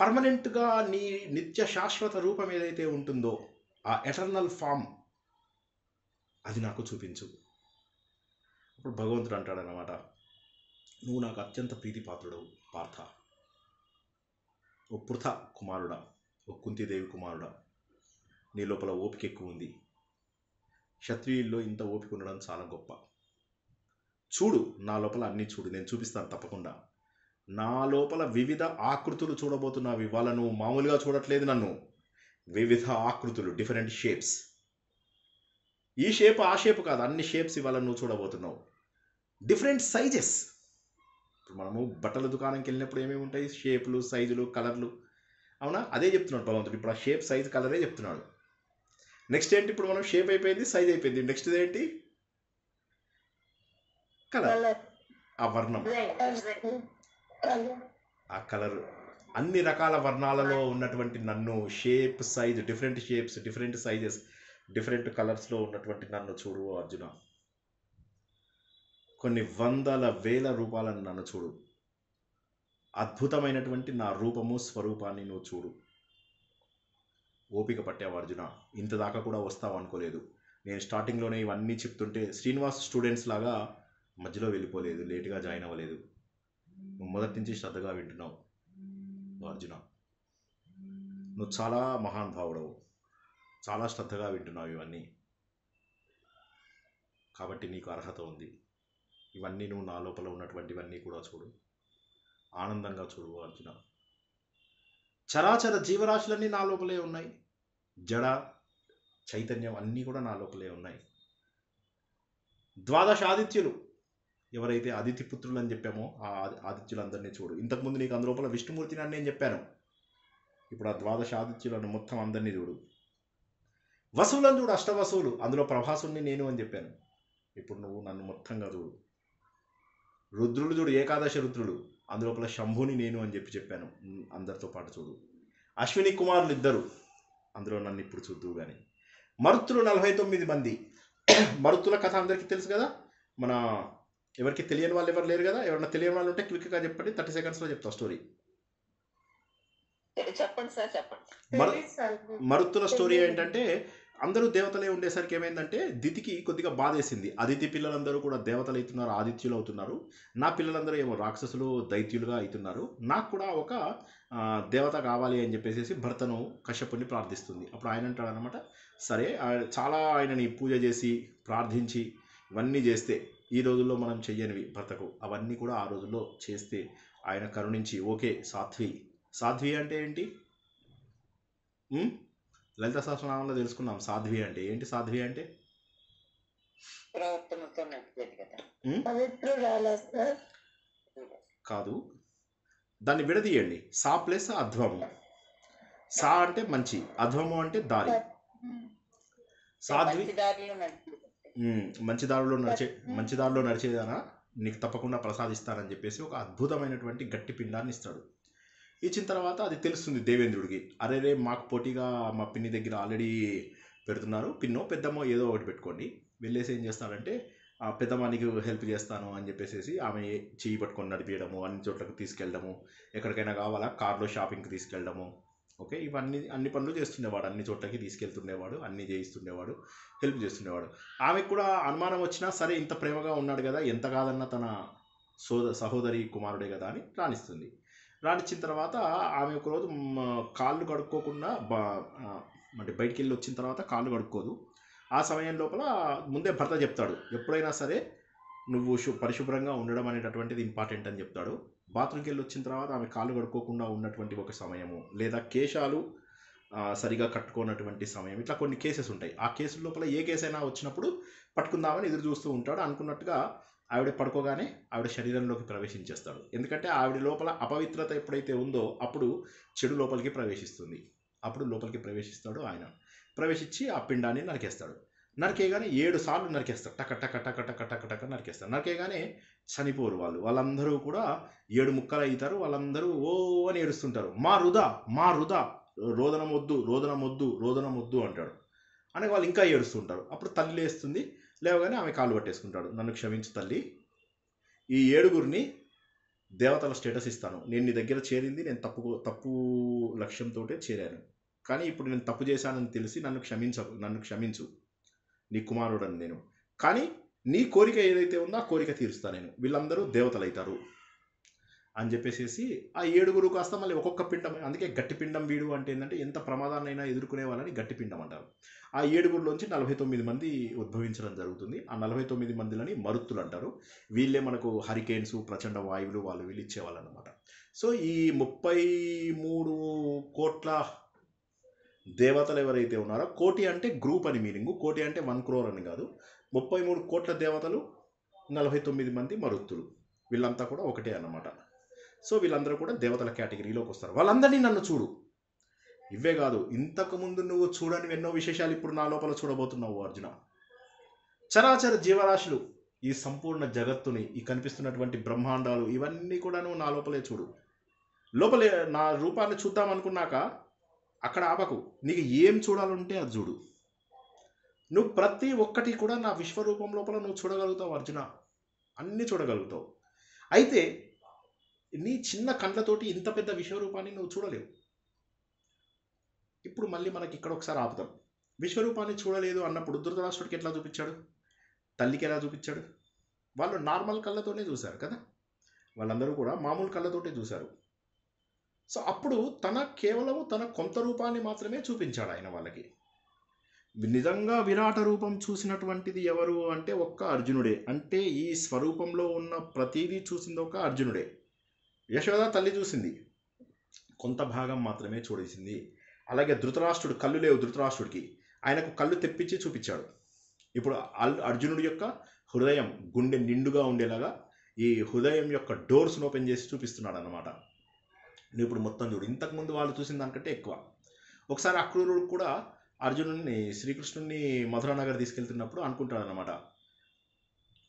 పర్మనెంట్గా నీ నిత్య శాశ్వత రూపం ఏదైతే ఉంటుందో ఆ ఎటర్నల్ ఫామ్ అది నాకు చూపించు. అప్పుడు భగవంతుడు అంటాడనమాట, నువ్వు నాకు అత్యంత ప్రీతిపాత్రుడవు పార్థ, ఓ పృథ కుమారుడా, ఓ కుంతిదేవి కుమారుడా, నీ లోపల ఓపిక ఎక్కువ ఉంది. క్షత్రియుల్లో ఇంత ఓపిక ఉండడం చాలా గొప్ప. చూడు నా లోపల అన్నీ చూడు, నేను చూపిస్తాను తప్పకుండా. నా లోపల వివిధ ఆకృతులు చూడబోతున్నావు. ఇవాళ నువ్వు మామూలుగా చూడట్లేదు నన్ను, వివిధ ఆకృతులు, డిఫరెంట్ షేప్స్. ఈ షేప్ ఆ షేప్ కాదు, అన్ని షేప్స్ ఇవాళ నువ్వు చూడబోతున్నావు. Different sizes. ఇప్పుడు మనము బట్టల దుకాణంకి వెళ్ళినప్పుడు ఏమేమి ఉంటాయి? షేపులు, సైజులు, కలర్లు. అవునా? అదే చెప్తున్నాడు భగవంతుడు. ఇప్పుడు ఆ షేప్, సైజ్, కలరే చెప్తున్నాడు. నెక్స్ట్ ఏంటి? ఇప్పుడు మనం షేప్ అయిపోయింది, సైజ్ అయిపోయింది, నెక్స్ట్ ఏంటి? కలర్, ఆ వర్ణం, ఆ కలర్. అన్ని రకాల వర్ణాలలో ఉన్నటువంటి నన్ను, shape, size, different shapes, different sizes, different కలర్స్లో ఉన్నటువంటి నన్ను చూడు అర్జున. కొన్ని వందల వేల రూపాలను నన్ను చూడు. అద్భుతమైనటువంటి నా రూపము, స్వరూపాన్ని నువ్వు చూడు. ఓపిక పట్టావు అర్జున, ఇంత దాకా కూడా వస్తావు అనుకోలేదు. నేను స్టార్టింగ్లోనే ఇవన్నీ చెప్తుంటే శ్రీనివాస్ స్టూడెంట్స్ లాగా మధ్యలో వెళ్ళిపోలేదు, లేటుగా జాయిన్ అవ్వలేదు. నువ్వు మొదటి నుంచి శ్రద్ధగా వింటున్నావు అర్జున. నువ్వు చాలా మహానుభావుడవు, చాలా శ్రద్ధగా వింటున్నావు ఇవన్నీ, కాబట్టి నీకు అర్హత ఉంది. ఇవన్నీ నువ్వు నా లోపల ఉన్నటువంటివన్నీ కూడా చూడు, ఆనందంగా చూడు అర్జున. చరాచర జీవరాశులన్నీ నా లోపలే ఉన్నాయి, జడ చైతన్యం అన్నీ కూడా నా లోపలే ఉన్నాయి. ద్వాదశ ఆదిత్యులు, ఎవరైతే అదితి పుత్రులు అని చెప్పామో ఆ ఆదిత్యులందరినీ చూడు. ఇంతకుముందు నీకు అందులోపల విష్ణుమూర్తిని అని నేను చెప్పాను, ఇప్పుడు ఆ ద్వాదశ ఆదిత్యులను మొత్తం అందరినీ చూడు. వసువులను చూడు, అష్టవసువులు, అందులో ప్రభాసుని నేను అని చెప్పాను. ఇప్పుడు నువ్వు నన్ను మొత్తంగా చూడు. రుద్రులు చూడు, ఏకాదశి రుద్రులు, అందులోపల శంభుని నేను అని చెప్పాను అందరితో పాటు చూడు. అశ్విని కుమారులు ఇద్దరు, అందులో నన్ను ఇప్పుడు చూద్దువు కానీ. మరుత్తులు 49 మంది. మరుత్తుల కథ అందరికీ తెలుసు కదా. మన ఎవరికి తెలియని వాళ్ళు ఎవరు లేరు కదా. ఎవరన్నా తెలియని వాళ్ళు ఉంటే క్విక్గా చెప్పండి, 30 సెకండ్స్లో చెప్తా స్టోరీ. చెప్పండి సార్, చెప్పండి. మరుత్తుల స్టోరీ ఏంటంటే, అందరూ దేవతలే ఉండేసరికి ఏమైందంటే దితికి కొద్దిగా బాధేసింది. అదితి పిల్లలందరూ కూడా దేవతలు అవుతున్నారు, ఆదిత్యులు అవుతున్నారు, నా పిల్లలందరూ ఏమో రాక్షసులు దైత్యులుగా అవుతున్నారు, నాకు కూడా ఒక దేవత కావాలి అని చెప్పేసి భర్తను కశ్యపుని ప్రార్థిస్తుంది. అప్పుడు ఆయన అంటాడు అనమాట, సరే చాలా ఆయనని పూజ చేసి ప్రార్థించి ఇవన్నీ చేస్తే, ఈ రోజుల్లో మనం చెయ్యనివి భర్తకు అవన్నీ కూడా ఆ రోజుల్లో చేస్తే ఆయన కరుణించి ఓకే సాధ్వి. సాధ్వి అంటే ఏంటి? లలిత సహస్రనామంలో తెలుసుకున్నాం సాధ్వి అంటే ఏంటి. సాధ్వి అంటే కాదు, దాన్ని విడదీయండి. సా ప్లస్ అధ్వము. సా అంటే మంచి, అధ్వము అంటే దారి. సాధ్వి మంచి దారిలో నడిచేదానా నీకు తప్పకుండా ప్రసాదిస్తానని చెప్పేసి ఒక అద్భుతమైనటువంటి గట్టి పిండాన్ని ఇస్తాడు. ఇచ్చిన తర్వాత అది తెలుస్తుంది దేవేంద్రుడికి, అరే రే మాకు పోటీగా మా పిన్ని దగ్గర ఆల్రెడీ పెడుతున్నారు, పిన్నో పెద్దమ్మో ఏదో ఒకటి పెట్టుకోండి. వెళ్ళేసి ఏం చేస్తాడంటే పెద్దమ్మ నీకు హెల్ప్ చేస్తాను అని చెప్పేసి ఆమె చెయ్యి పట్టుకొని నడిపించడము, అన్ని చోట్లకు తీసుకెళ్ళడము, ఎక్కడికైనా కావాలా కార్లో షాపింగ్కి తీసుకెళ్ళడము, ఓకే ఇవన్నీ అన్ని పనులు చేస్తుండేవాడు, అన్ని చోట్లకి తీసుకెళ్తుండేవాడు, అన్నీ చేయిస్తుండేవాడు, హెల్ప్ చేస్తుండేవాడు. ఆమెకు కూడా అనుమానం వచ్చినా సరే ఇంత ప్రేమగా ఉన్నాడు కదా, ఎంత కాదన్నా తన సహోదరి కుమారుడే కదా అని రాణిస్తుంది. రానిచ్చిన తర్వాత ఆమె ఒకరోజు కాళ్ళు కడుక్కోకుండా అంటే బయటికి వెళ్ళి వచ్చిన తర్వాత కాళ్ళు కడుక్కోదు. ఆ సమయం లోపల ముందే భర్త చెప్తాడు, ఎప్పుడైనా సరే నువ్వు పరిశుభ్రంగా ఉండడం అనేటటువంటిది ఇంపార్టెంట్ అని చెప్తాడు. బాత్రూమ్కి వెళ్ళి వచ్చిన తర్వాత ఆమె కాళ్ళు కడుక్కోకుండా ఉన్నటువంటి ఒక సమయము, లేదా కేశాలు సరిగా కట్టుకున్నటువంటి సమయం, ఇట్లా కొన్ని కేసెస్ ఉంటాయి. ఆ కేసుల లోపల ఏ కేసు అయినా వచ్చినప్పుడు పట్టుకుందామని ఎదురు చూస్తూ ఉంటాడు. అనుకున్నట్టుగా ఆవిడ పడుకోగానే ఆవిడ శరీరంలోకి ప్రవేశించేస్తాడు. ఎందుకంటే ఆవిడ లోపల అపవిత్రత ఎప్పుడైతే ఉందో అప్పుడు చెడు లోపలికి ప్రవేశిస్తుంది. అప్పుడు లోపలికి ప్రవేశిస్తాడు ఆయన. ప్రవేశించి ఆ పిండాన్ని నరికేస్తాడు. నరికేగానే 7 సార్లు నరికేస్తాడు. టక టక టక టక టక టక నరికేస్తాడు. నరికేగానే చనిపోరు వాళ్ళందరూ కూడా 7 ముక్కలు అవుతారు. వాళ్ళందరూ ఓ అని ఏడుస్తుంటారు, మా వృధా మా వృధా, రోదనం వద్దు రోదనం వద్దు రోదనం వద్దు అంటాడు. అని వాళ్ళు ఇంకా ఏడుస్తుంటారు. అప్పుడు తల్లి లేస్తుంది. లేవగానే ఆమె కాళ్ళు పట్టేసుకుంటాడు, నన్ను క్షమించు తల్లి, ఈ 7గురిని దేవతల స్టేటస్ ఇస్తాను, నేను నీ దగ్గర చేరింది నేను తప్పు లక్ష్యంతో చేరాను, కానీ ఇప్పుడు నేను తప్పు చేశానని తెలిసి నన్ను క్షమించు, నీ కుమారుడని నేను, కానీ నీ కోరిక ఏదైతే ఉందో ఆ కోరిక తీరుస్తా నేను, వీళ్ళందరూ దేవతలు అవుతారు అని చెప్పేసి ఆ 7గురు కాస్త మళ్ళీ ఒక్కొక్క పిండం. అందుకే గట్టి పిండం వీడు అంటే ఏంటంటే ఎంత ప్రమాదాన్నైనా ఎదుర్కొనే వాళ్ళని గట్టి పిండం అంటారు. ఆ 7గురిలోంచి 49 మంది ఉద్భవించడం జరుగుతుంది. ఆ 49 మందిలని మరుత్తులు అంటారు. వీళ్ళే మనకు హరికేన్స్, ప్రచండ వాయువులు వాళ్ళు వీళ్ళు ఇచ్చేవాళ్ళు అనమాట. సో ఈ 33 కోట్ల దేవతలు ఎవరైతే ఉన్నారో, కోటి అంటే గ్రూప్ అని మీనింగ్, కోటి అంటే 1 crore అని కాదు, 33 కోట్ల దేవతలు, 49 మంది మరుత్తులు, వీళ్ళంతా కూడా ఒకటే అన్నమాట. సో వీళ్ళందరూ కూడా దేవతల కేటగిరీలోకి వస్తారు. వాళ్ళందరినీ నన్ను చూడు. ఇవే కాదు, ఇంతకుముందు నువ్వు చూడని ఎన్నో విశేషాలు ఇప్పుడు నా లోపల చూడబోతున్నావు అర్జున. చరాచర జీవరాశులు, ఈ సంపూర్ణ జగత్తుని, ఈ కనిపిస్తున్నటువంటి బ్రహ్మాండాలు, ఇవన్నీ కూడా నువ్వు నా లోపలే చూడు. లోపలే నా రూపాన్ని చూద్దాం అనుకున్నాక అక్కడ ఆపకు. నీకు ఏం చూడాలంటే అది చూడు. నువ్వు ప్రతి ఒక్కటి కూడా నా విశ్వరూపం లోపల నువ్వు చూడగలుగుతావు అర్జున, అన్నీ చూడగలుగుతావు. అయితే నీ చిన్న కండ్లతోటి ఇంత పెద్ద విశ్వరూపాన్ని నువ్వు చూడలేవు. ఇప్పుడు మళ్ళీ మనకి ఇక్కడ ఒకసారి ఆపుతాం. విశ్వరూపాన్ని చూడలేదు అన్నప్పుడు ధృతరాష్ట్రుడికి ఎట్లా చూపించాడు, తల్లికి ఎలా చూపించాడు? వాళ్ళు నార్మల్ కళ్ళతోనే చూశారు కదా, వాళ్ళందరూ కూడా మామూలు కళ్ళతోటే చూశారు. సో అప్పుడు కేవలం తన కొంత రూపాన్ని మాత్రమే చూపించాడు ఆయన వాళ్ళకి. నిజంగా విరాట రూపం చూసినటువంటిది ఎవరు అంటే ఒక్క అర్జునుడే. అంటే ఈ స్వరూపంలో ఉన్న ప్రతిదీ చూసింది ఒక అర్జునుడే. యశోద తల్లి చూసింది, కొంత భాగం మాత్రమే చూడేసింది. అలాగే ధృతరాష్ట్రుడు, కళ్ళు లేవు ధృతరాష్ట్రుడికి, ఆయనకు కళ్ళు తెప్పించి చూపించాడు. ఇప్పుడు అర్జునుడి యొక్క హృదయం, గుండె నిండుగా ఉండేలాగా ఈ హృదయం యొక్క డోర్స్ను ఓపెన్ చేసి చూపిస్తున్నాడు అన్నమాట. నువ్వు ఇప్పుడు మొత్తం చూడు. ఇంతకుముందు వాళ్ళు చూసిన దానికంటే ఎక్కువ. ఒకసారి అక్రూరుడు కూడా అర్జునుడిని, శ్రీకృష్ణుడిని మధురానగర్ తీసుకెళ్తున్నప్పుడు అనుకుంటాడు అనమాట,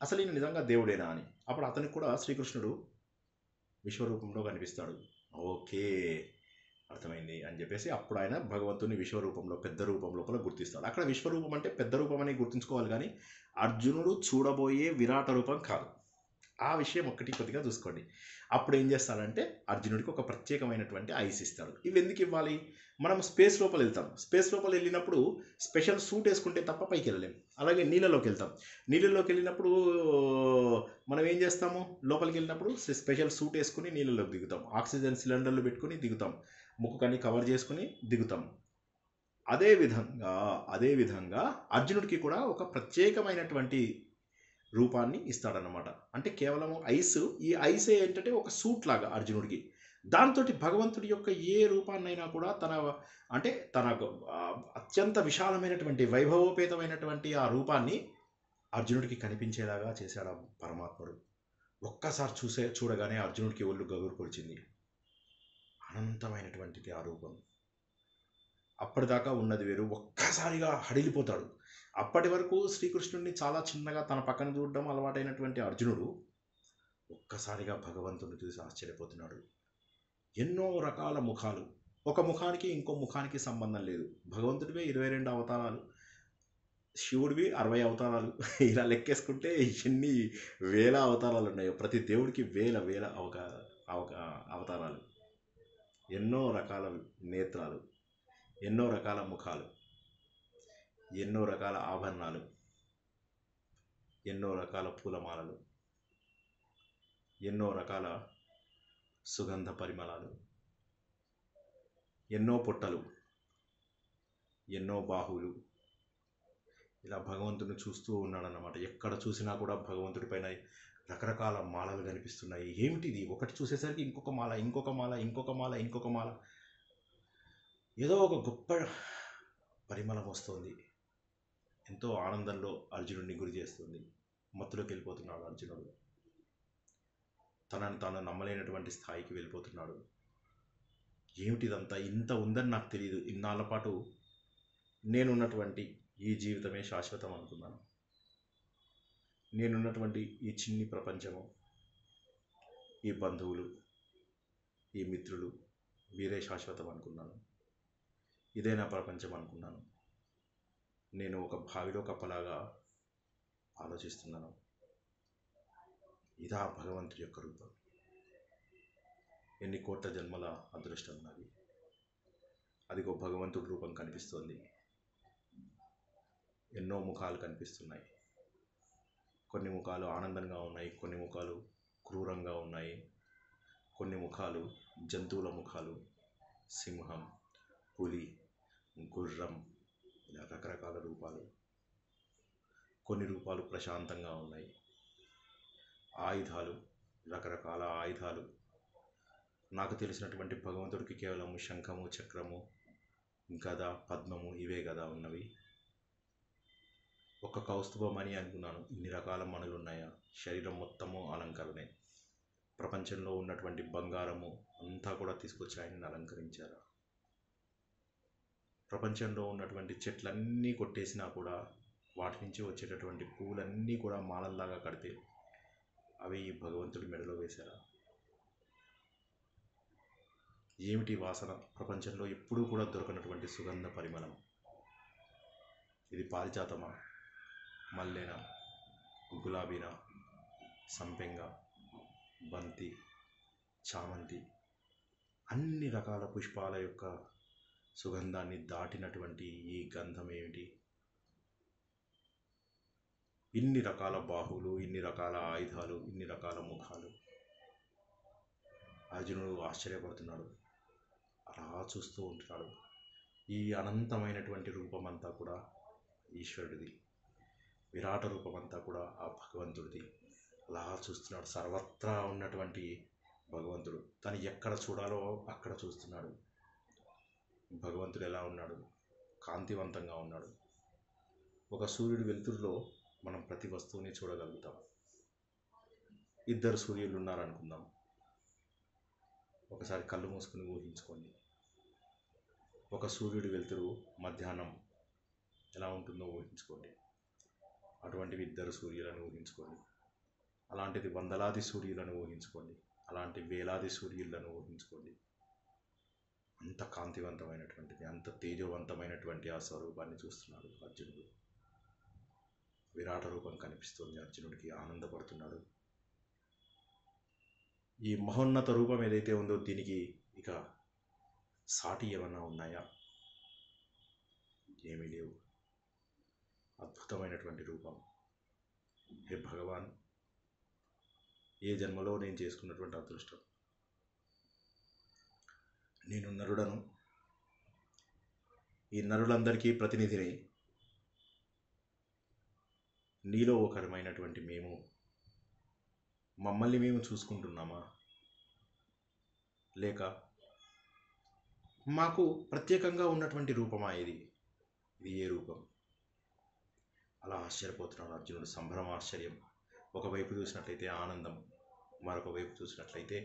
అసలు ఈయన నిజంగా దేవుడేనా అని. అప్పుడు అతనికి కూడా శ్రీకృష్ణుడు విశ్వరూపంలో కనిపిస్తాడు. ఓకే, అర్థమైంది అని చెప్పేసి అప్పుడు ఆయన భగవంతుని విశ్వరూపంలో పెద్ద రూపం లోపల గుర్తిస్తాడు. అక్కడ విశ్వరూపం అంటే పెద్ద రూపం అని గుర్తుంచుకోవాలి, కానీ అర్జునుడు చూడబోయే విరాట రూపం కాదు. ఆ విషయం ఒక్కటి కొద్దిగా చూసుకోండి. అప్పుడు ఏం చేస్తాడంటే అర్జునుడికి ఒక ప్రత్యేకమైనటువంటి ఐస్ ఇస్తాడు. ఇవి ఎందుకు ఇవ్వాలి? మనం స్పేస్ లోపల వెళ్తాం. స్పేస్ లోపల వెళ్ళినప్పుడు స్పెషల్ సూట్ వేసుకుంటే తప్ప పైకి వెళ్ళలేం. అలాగే నీళ్ళలోకి వెళ్తాం. నీళ్ళలోకి వెళ్ళినప్పుడు మనం ఏం చేస్తాము? లోపలికి వెళ్ళినప్పుడు స్పెషల్ సూట్ వేసుకుని నీళ్ళలోకి దిగుతాం. ఆక్సిజన్ సిలిండర్లు పెట్టుకుని దిగుతాం. ముక్కు కన్నీ కవర్ చేసుకుని దిగుతాం. అదేవిధంగా అర్జునుడికి కూడా ఒక ప్రత్యేకమైనటువంటి రూపాన్ని ఇస్తాడనమాట. అంటే కేవలం ఐస్, ఈ ఐసే ఏంటంటే ఒక సూట్ లాగా అర్జునుడికి. దాంతో భగవంతుడి యొక్క ఏ రూపాన్నైనా కూడా తన అత్యంత విశాలమైనటువంటి వైభవోపేతమైనటువంటి ఆ రూపాన్ని అర్జునుడికి కనిపించేలాగా చేశాడు ఆ పరమాత్ముడు. ఒక్కసారి చూడగానే అర్జునుడికి ఒళ్ళు గగురు పొడిచింది. అనంతమైనటువంటిది ఆ రూపం. అప్పటిదాకా ఉన్నది వేరు, ఒక్కసారిగా హడిలిపోతాడు. అప్పటి వరకు శ్రీకృష్ణుడిని చాలా చిన్నగా తన పక్కన చూడడం అలవాటైనటువంటి అర్జునుడు ఒక్కసారిగా భగవంతుడిని చూసి ఆశ్చర్యపోతున్నాడు. ఎన్నో రకాల ముఖాలు, ఒక ముఖానికి ఇంకో ముఖానికి సంబంధం లేదు. భగవంతుడివే 22 అవతారాలు, శివుడివి 60 అవతారాలు. ఇలా లెక్కేసుకుంటే ఎన్ని వేల అవతారాలు ఉన్నాయో. ప్రతి దేవుడికి వేల అవతారాలు, ఎన్నో రకాల నేత్రాలు, ఎన్నో రకాల ముఖాలు, ఎన్నో రకాల ఆభరణాలు, ఎన్నో రకాల పూలమాలలు, ఎన్నో రకాల సుగంధ పరిమళాలు, ఎన్నో పొట్టలు, ఎన్నో బాహువులు. ఇలా భగవంతుని చూస్తూ ఉన్నాడన్నమాట. ఎక్కడ చూసినా కూడా భగవంతుడి పైన రకరకాల మాలలు కనిపిస్తున్నాయి. ఏమిటిది? ఒకటి చూసేసరికి ఇంకొక మాల, ఇంకొక మాల, ఇంకొక మాల, ఇంకొక మాల. ఏదో ఒక గొప్ప పరిమళం వస్తుంది. ఎంతో ఆనందంలో అర్జునుడిని గురి చేస్తుంది. మత్తులోకి వెళ్ళిపోతున్నాడు అర్జునుడు. తనను తాను నమ్మలేనటువంటి స్థాయికి వెళ్ళిపోతున్నాడు. ఏమిటిదంతా? ఇంత ఉందని నాకు తెలియదు. ఇన్నాళ్ళ పాటు నేనున్నటువంటి ఈ జీవితమే శాశ్వతం అనుకున్నాను. నేనున్నటువంటి ఈ చిన్ని ప్రపంచము, ఈ బంధువులు, ఈ మిత్రులు, వీరే శాశ్వతం అనుకున్నాను. ఇదే నా ప్రపంచం అనుకున్నాను. నేను ఒక బావిలో కప్పలాగా ఆలోచిస్తున్నాను. ఇదా భగవంతుడి యొక్క రూపం? ఎన్ని కోట్ల జన్మల అదృష్టం నాది. అదిగో భగవంతుడి రూపం కనిపిస్తోంది. ఎన్నో ముఖాలు కనిపిస్తున్నాయి. కొన్ని ముఖాలు ఆనందంగా ఉన్నాయి, కొన్ని ముఖాలు క్రూరంగా ఉన్నాయి, కొన్ని ముఖాలు జంతువుల ముఖాలు, సింహం, పులి, గుర్రం, ఇలా రకరకాల రూపాలు. కొన్ని రూపాలు ప్రశాంతంగా ఉన్నాయి. ఆయుధాలు, రకరకాల ఆయుధాలు. నాకు తెలిసినటువంటి భగవంతుడికి కేవలం శంఖము, చక్రము, గద, పద్మము ఇవే కదా ఉన్నవి. ఒక కౌస్తుభమణి అనుకున్నాను. ఇన్ని రకాల మణులు ఉన్నాయా? శరీరం మొత్తము అలంకరణే. ప్రపంచంలో ఉన్నటువంటి బంగారము అంతా కూడా తీసుకొచ్చి ఆయనని అలంకరించారు. ప్రపంచంలో ఉన్నటువంటి చెట్లన్నీ కొట్టేసినా కూడా వాటి నుంచి వచ్చేటటువంటి పూలన్నీ కూడా మాలల్లాగా కడితే అవి భగవంతుడి మెడలో వేశారా? ఏమిటి వాసన? ప్రపంచంలో ఎప్పుడూ కూడా దొరకనటువంటి సుగంధ పరిమళం. ఇది పారిజాతమా, మల్లేనా, గులాబీనా, సంపెంగ, బంతి, చామంతి, అన్ని రకాల పుష్పాల యొక్క సుగంధాన్ని దాటినటువంటి ఈ గంధం ఏమిటి? ఇన్ని రకాల బాహువులు, ఇన్ని రకాల ఆయుధాలు, ఇన్ని రకాల ముఖాలు. అర్జునుడు ఆశ్చర్యపడుతున్నాడు. అలా చూస్తూ ఉంటున్నాడు. ఈ అనంతమైనటువంటి రూపమంతా కూడా ఈశ్వరుడిది. విరాట రూపమంతా కూడా ఆ భగవంతుడిది. అలా చూస్తున్నాడు. సర్వత్రా ఉన్నటువంటి భగవంతుడు. తను ఎక్కడ చూడాలో అక్కడ చూస్తున్నాడు. భగవంతుడు ఎలా ఉన్నాడు? కాంతివంతంగా ఉన్నాడు. ఒక సూర్యుడి వెలుతురులో మనం ప్రతి వస్తువుని చూడగలుగుతాం. ఇద్దరు సూర్యులు ఉన్నారనుకుందాం. ఒకసారి కళ్ళు మూసుకుని ఊహించుకోండి. ఒక సూర్యుడి వెలుతురు మధ్యాహ్నం ఎలా ఉంటుందో ఊహించుకోండి. అటువంటివి 2 సూర్యులను ఊహించుకోండి. అలాంటిది వందలాది సూర్యులను ఊహించుకోండి. అలాంటి వేలాది సూర్యులను ఊహించుకోండి. అంత కాంతివంతమైనటువంటిది, అంత తేజవంతమైనటువంటి ఆ స్వరూపాన్ని చూస్తున్నాడు అర్జునుడు. విరాట రూపం కనిపిస్తుంది అర్జునుడికి, ఆనందపడుతున్నాడు. ఈ మహోన్నత రూపం ఏదైతే ఉందో దీనికి ఇక సాటి ఏమన్నా ఉన్నాయా? ఏమీ లేవు. అద్భుతమైనటువంటి రూపం. హే భగవాన్, ఏ జన్మలో నేను చేసుకున్నటువంటి అదృష్టం. నేను నరుడను, ఈ నరులందరికీ ప్రతినిధిని. నీలో ఒకరమైనటువంటి మేము మమ్మల్ని మేము చూసుకుంటున్నామా, లేక మాకు ప్రత్యేకంగా ఉన్నటువంటి రూపమా ఇది ఏ రూపం? అలా ఆశ్చర్యపోతున్నాడు అర్జునుడు. సంభ్రమ, ఆశ్చర్యం. ఒకవైపు చూసినట్లయితే ఆనందం, మరొక వైపు చూసినట్లయితే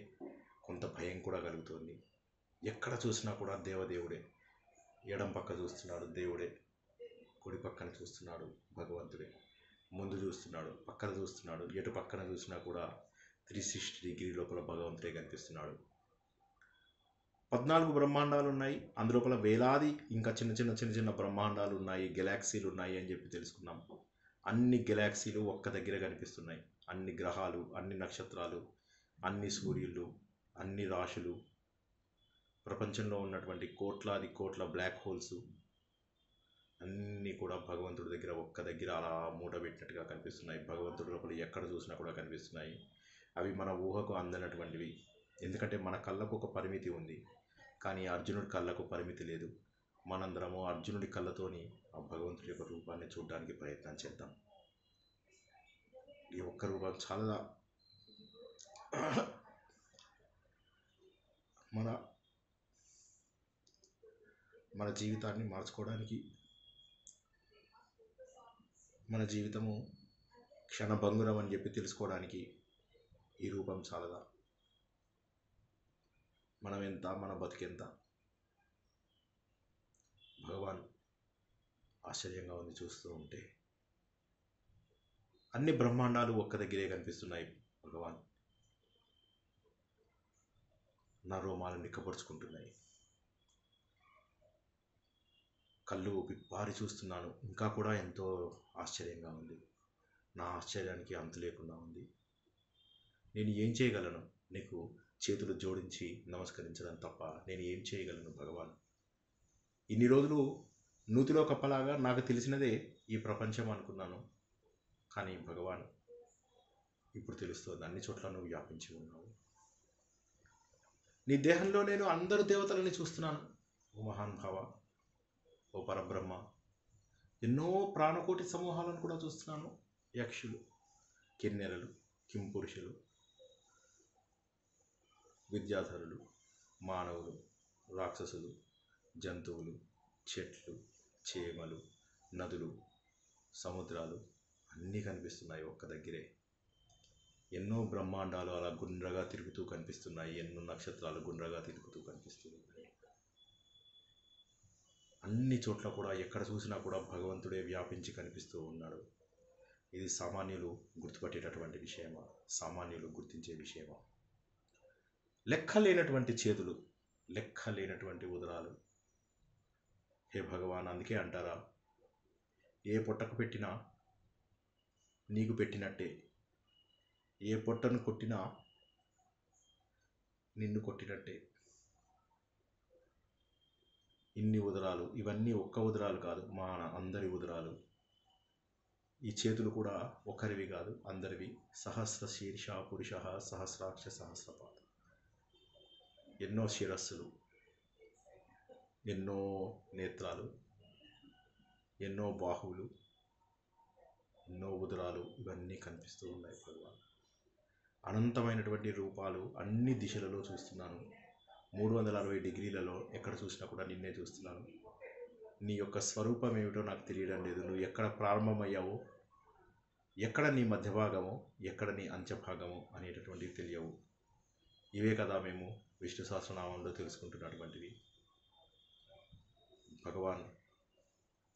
కొంత భయం కూడా కలుగుతుంది. ఎక్కడ చూసినా కూడా దేవదేవుడే. ఎడం పక్క చూస్తున్నాడు దేవుడే, కుడి పక్కన చూస్తున్నాడు భగవంతుడే, ముందు చూస్తున్నాడు, పక్కన చూస్తున్నాడు, ఎటు పక్కన చూసినా కూడా 360 డిగ్రీ లోపల భగవంతుడే కనిపిస్తున్నాడు. 14 బ్రహ్మాండాలు ఉన్నాయి, అందులోపల వేలాది ఇంకా చిన్న చిన్న బ్రహ్మాండాలు ఉన్నాయి, గెలాక్సీలు ఉన్నాయి అని చెప్పి తెలుసుకున్నాం. అన్ని గెలాక్సీలు ఒక్క దగ్గర కనిపిస్తున్నాయి. అన్ని గ్రహాలు, అన్ని నక్షత్రాలు, అన్ని సూర్యులు, అన్ని రాశులు, ప్రపంచంలో ఉన్నటువంటి కోట్లాది కోట్ల బ్లాక్ హోల్స్ అన్నీ కూడా భగవంతుడి దగ్గర ఒక్క దగ్గర అలా మూటబెట్టినట్టుగా కనిపిస్తున్నాయి. భగవంతుడి లోపల ఎక్కడ చూసినా కూడా కనిపిస్తున్నాయి. అవి మన ఊహకు అందనటువంటివి. ఎందుకంటే మన కళ్ళకు ఒక పరిమితి ఉంది, కానీ అర్జునుడి కళ్ళకు పరిమితి లేదు. మనందరము అర్జునుడి కళ్ళతోని ఆ భగవంతుడి యొక్క రూపాన్ని చూడడానికి ప్రయత్నం చేద్దాం. ఈ ఒక్క రూపం చాలా మన జీవితాన్ని మార్చుకోవడానికి, మన జీవితము క్షణభంగురం అని చెప్పి తెలుసుకోవడానికి ఈ రూపం చాలదా? మనం ఎంత, మన బతికెంత? భగవాన్ ఆశ్చర్యంగా ఉంది చూస్తూ ఉంటే. అన్ని బ్రహ్మాండాలు ఒక్క దగ్గరే కనిపిస్తున్నాయి భగవాన్. నా రోమాలు నిక్కపరుచుకుంటున్నాయి. కళ్ళు విప్పారి చూస్తున్నాను. ఇంకా కూడా ఎంతో ఆశ్చర్యంగా ఉంది. నా ఆశ్చర్యానికి అంతు లేకుండా ఉంది. నేను ఏం చేయగలను? నీకు చేతులు జోడించి నమస్కరించడం తప్ప నేను ఏం చేయగలను భగవాన్? ఇన్ని రోజులు నూతిలో కప్పలాగా నాకు తెలిసినదే ఈ ప్రపంచం అనుకున్నాను. కానీ భగవాన్, ఇప్పుడు తెలుస్తుంది అన్ని చోట్ల నువ్వు వ్యాపించి ఉన్నావు. నీ దేహంలో నేను అందరు దేవతలని చూస్తున్నాను. ఓ మహాన్ భావ, ఓ పరబ్రహ్మ. ఎన్నో ప్రాణకోటి సమూహాలను కూడా చూస్తున్నాను. యక్షులు, కిన్నెరలు, కింపురుషులు, విద్యాధరులు, మానవులు, రాక్షసులు, జంతువులు, చెట్లు, చేమలు, నదులు, సముద్రాలు అన్నీ కనిపిస్తున్నాయి ఒక్క దగ్గరే. ఎన్నో బ్రహ్మాండాలు అలా గుండ్రగా తిరుగుతూ కనిపిస్తున్నాయి. ఎన్నో నక్షత్రాలు గుండ్రగా తిరుగుతూ కనిపిస్తున్నాయి. అన్ని చోట్ల కూడా ఎక్కడ చూసినా కూడా భగవంతుడే వ్యాపించి కనిపిస్తూ ఉన్నాడు. ఇది సామాన్యులు గుర్తుపట్టేటటువంటి విషయమా? సామాన్యులు గుర్తించే విషయమా? లెక్కలేనటువంటి చేతులు, లెక్కలేనటువంటి ఉదరాలు. హే భగవాన్, అందుకే అంటారా, ఏ పొట్టకు పెట్టినా నీకు పెట్టినట్టే, ఏ పొట్టను కొట్టినా నిన్ను కొట్టినట్టే. ఇన్ని ఉదరాలు, ఇవన్నీ ఒక్క ఉదరాలు కాదు, మా అందరి ఉదరాలు. ఈ చేతులు కూడా ఒకరివి కాదు, అందరివి. సహస్ర శీర్ష పురుష సహస్రాక్ష సహస్రపాద. ఎన్నో శిరస్సులు, ఎన్నో నేత్రాలు, ఎన్నో బాహువులు, ఎన్నో ఉదరాలు, ఇవన్నీ కనిపిస్తూ ఉన్నాయి భగవాన్. అనంతమైనటువంటి రూపాలు అన్ని దిశలలో చూస్తున్నాను. 360 డిగ్రీలలో ఎక్కడ చూసినా కూడా నిన్నే చూస్తున్నాను. నీ యొక్క స్వరూపం ఏమిటో నాకు తెలియడం లేదు. నువ్వు ఎక్కడ ప్రారంభమయ్యావో, ఎక్కడ నీ మధ్య భాగమో, ఎక్కడ నీ అంత్యభాగమో అనేటటువంటివి తెలియవు. ఇవే కదా మేము విష్ణు సహస్రనామంలో తెలుసుకుంటున్నటువంటివి. భగవాన్,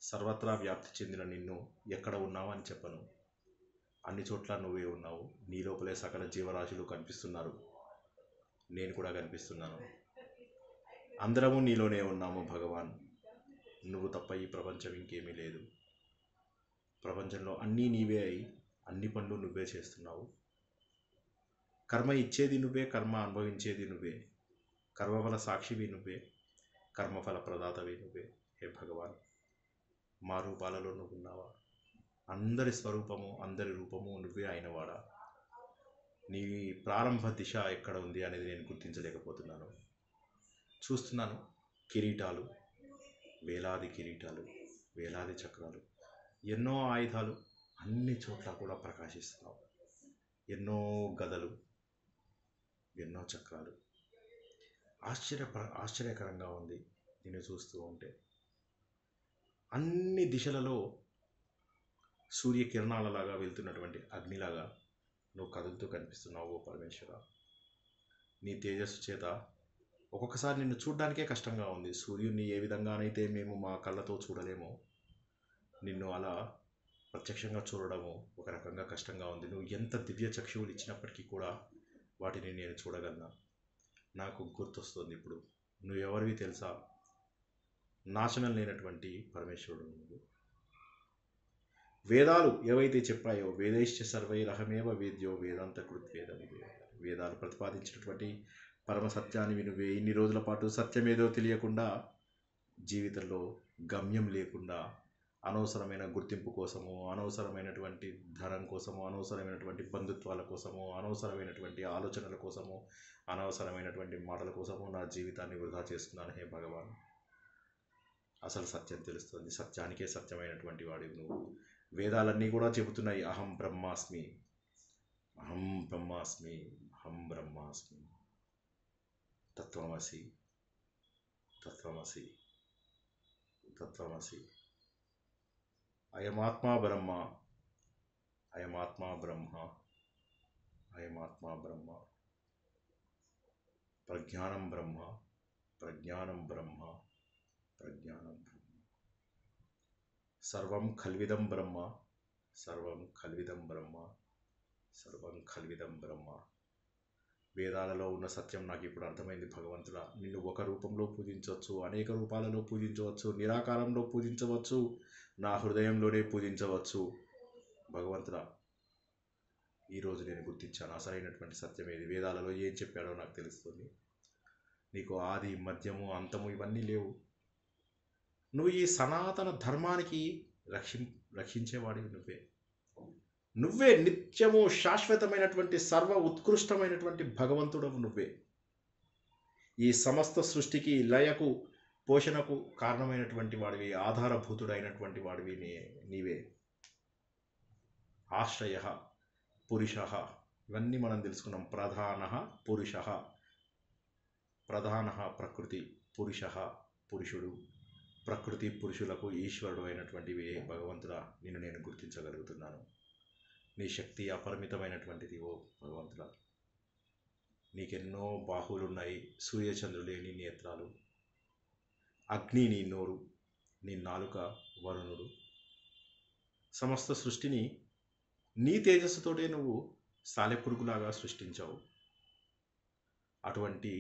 సర్వత్రా వ్యాప్తి చెందిన నిన్ను ఎక్కడ ఉన్నావు అని చెప్పను. అన్ని చోట్ల నువ్వే ఉన్నావు. నీ లోపలే సకల జీవరాశులు కనిపిస్తున్నారు. నేను కూడా కనిపిస్తున్నాను. అందరము నీలోనే ఉన్నాము భగవాన్. నువ్వు తప్ప ఈ ప్రపంచం ఇంకేమీ లేదు. ప్రపంచంలో అన్నీ నీవే అయి అన్ని పనులు నువ్వే చేస్తున్నావు. కర్మ ఇచ్చేది నువ్వే, కర్మ అనుభవించేది నువ్వే. కర్మఫల సాక్షివి నువ్వే, కర్మఫల ప్రదాతవి నువ్వే. హే భగవాన్, మా రూపాలలో నువ్వు ఉన్నావా? అందరి స్వరూపము, అందరి రూపము నువ్వే అయినవాడా? నీ ప్రారంభ దిశ ఎక్కడ ఉంది అనేది నేను గుర్తించలేకపోతున్నాను. చూస్తున్నాను కిరీటాలు, వేలాది కిరీటాలు, వేలాది చక్రాలు, ఎన్నో ఆయుధాలు, అన్ని చోట్ల కూడా ప్రకాశిస్తున్నావు. ఎన్నో గదలు, ఎన్నో చక్రాలు. ఆశ్చర్యకరంగా ఉంది నిన్ను చూస్తూ ఉంటే. అన్ని దిశలలో సూర్యకిరణాలలాగా వెళ్తున్నటువంటి అగ్నిలాగా నువ్వు కదులుతూ కనిపిస్తున్నావు ఓ పరమేశ్వర. నీ తేజస్సు చేత ఒక్కొక్కసారి నిన్ను చూడడానికే కష్టంగా ఉంది. సూర్యుడిని ఏ విధంగానైతే మేము మా కళ్ళతో చూడలేమో, నిన్ను అలా ప్రత్యక్షంగా చూడడము ఒక రకంగా కష్టంగా ఉంది. నువ్వు ఎంత దివ్య చక్షువులు ఇచ్చినప్పటికీ కూడా వాటిని నేను చూడగలనా? నాకు గుర్తొస్తుంది ఇప్పుడు, నువ్వు ఎవరివి తెలుసా? నాశనం లేనటువంటి పరమేశ్వరుడు నువ్వు. వేదాలు ఏవైతే చెప్పాయో, వేదైశ్చ సర్వైరహమేవ వేద్యో వేదాంత కృత్వేద వివేద, వేదాలు ప్రతిపాదించినటువంటి పరమ సత్యాన్ని నువ్వే. ఇన్ని రోజుల పాటు సత్యమేదో తెలియకుండా, జీవితంలో గమ్యం లేకుండా, అనవసరమైన గుర్తింపు కోసము, అనవసరమైనటువంటి ధనం కోసము, అనవసరమైనటువంటి బంధుత్వాల కోసము, అనవసరమైనటువంటి ఆలోచనల కోసము, అనవసరమైనటువంటి మాటల కోసము నా జీవితాన్ని వృధా చేసుకున్నాను. హే భగవాన్, అసలు సత్యం తెలుస్తుంది. సత్యానికే సత్యమైనటువంటి వాడివి నువ్వు. వేదాలన్నీ కూడా చెబుతున్నాయి, అహం బ్రహ్మాస్మి, అహం బ్రహ్మాస్మి, అహం బ్రహ్మాస్మి, తత్వమసి, తత్వమసి, తత్వమసి. అయమాత్మా బ్రహ్మ, అయమాత్మా బ్రహ్మ, అయమాత్మా బ్రహ్మ. ప్రజ్ఞానం బ్రహ్మ, ప్రజ్ఞానం బ్రహ్మ, ప్రజ్ఞానం బ్రహ్మ. సర్వం ఖల్విదం బ్రహ్మ, సర్వం ఖల్విదం బ్రహ్మ, సర్వం ఖల్విదం బ్రహ్మ. వేదాలలో ఉన్న సత్యం నాకు ఇప్పుడు అర్థమైంది భగవంతుడా. నిన్ను ఒక రూపంలో పూజించవచ్చు, అనేక రూపాలలో పూజించవచ్చు, నిరాకారంలో పూజించవచ్చు, నా హృదయంలోనే పూజించవచ్చు. భగవంతుడా, ఈరోజు నేను గుర్తించాను అసలైనటువంటి సత్యం ఏది. వేదాలలో ఏం చెప్పాడో నాకు తెలుస్తుంది. నీకు ఆది, మధ్యము, అంతము ఇవన్నీ లేవు. నువ్వు ఈ సనాతన ధర్మానికి రక్షించేవాడివి నువ్వే. నువ్వే నిత్యము శాశ్వతమైనటువంటి సర్వ ఉత్కృష్టమైనటువంటి భగవంతుడవు నువ్వే. ఈ సమస్త సృష్టికి లయకు, పోషణకు కారణమైనటువంటి వాడివి, ఆధారభూతుడైనటువంటి వాడివి నీవే. ఆశ్రయ పురుష, ఇవన్నీ మనం తెలుసుకున్నాం. ప్రధాన పురుష, ప్రధాన ప్రకృతి, పురుష పురుషుడు, ప్రకృతి పురుషులకు ఈశ్వరుడు అయినటువంటివి భగవంతుడా. నిన్ను నేను గుర్తించగలుగుతున్నాను. నీ శక్తి అపరిమితమైనటువంటిది ఓ భగవంతుడా. నీకెన్నో బాహువులున్నాయి, సూర్యచంద్రులే నీ నేత్రాలు, అగ్ని నీ నోరు, నీ నాలుక వరుణుడు. సమస్త సృష్టిని నీ తేజస్సుతోటే నువ్వు సాలెపురుగులాగా సృష్టించావు. అటువంటి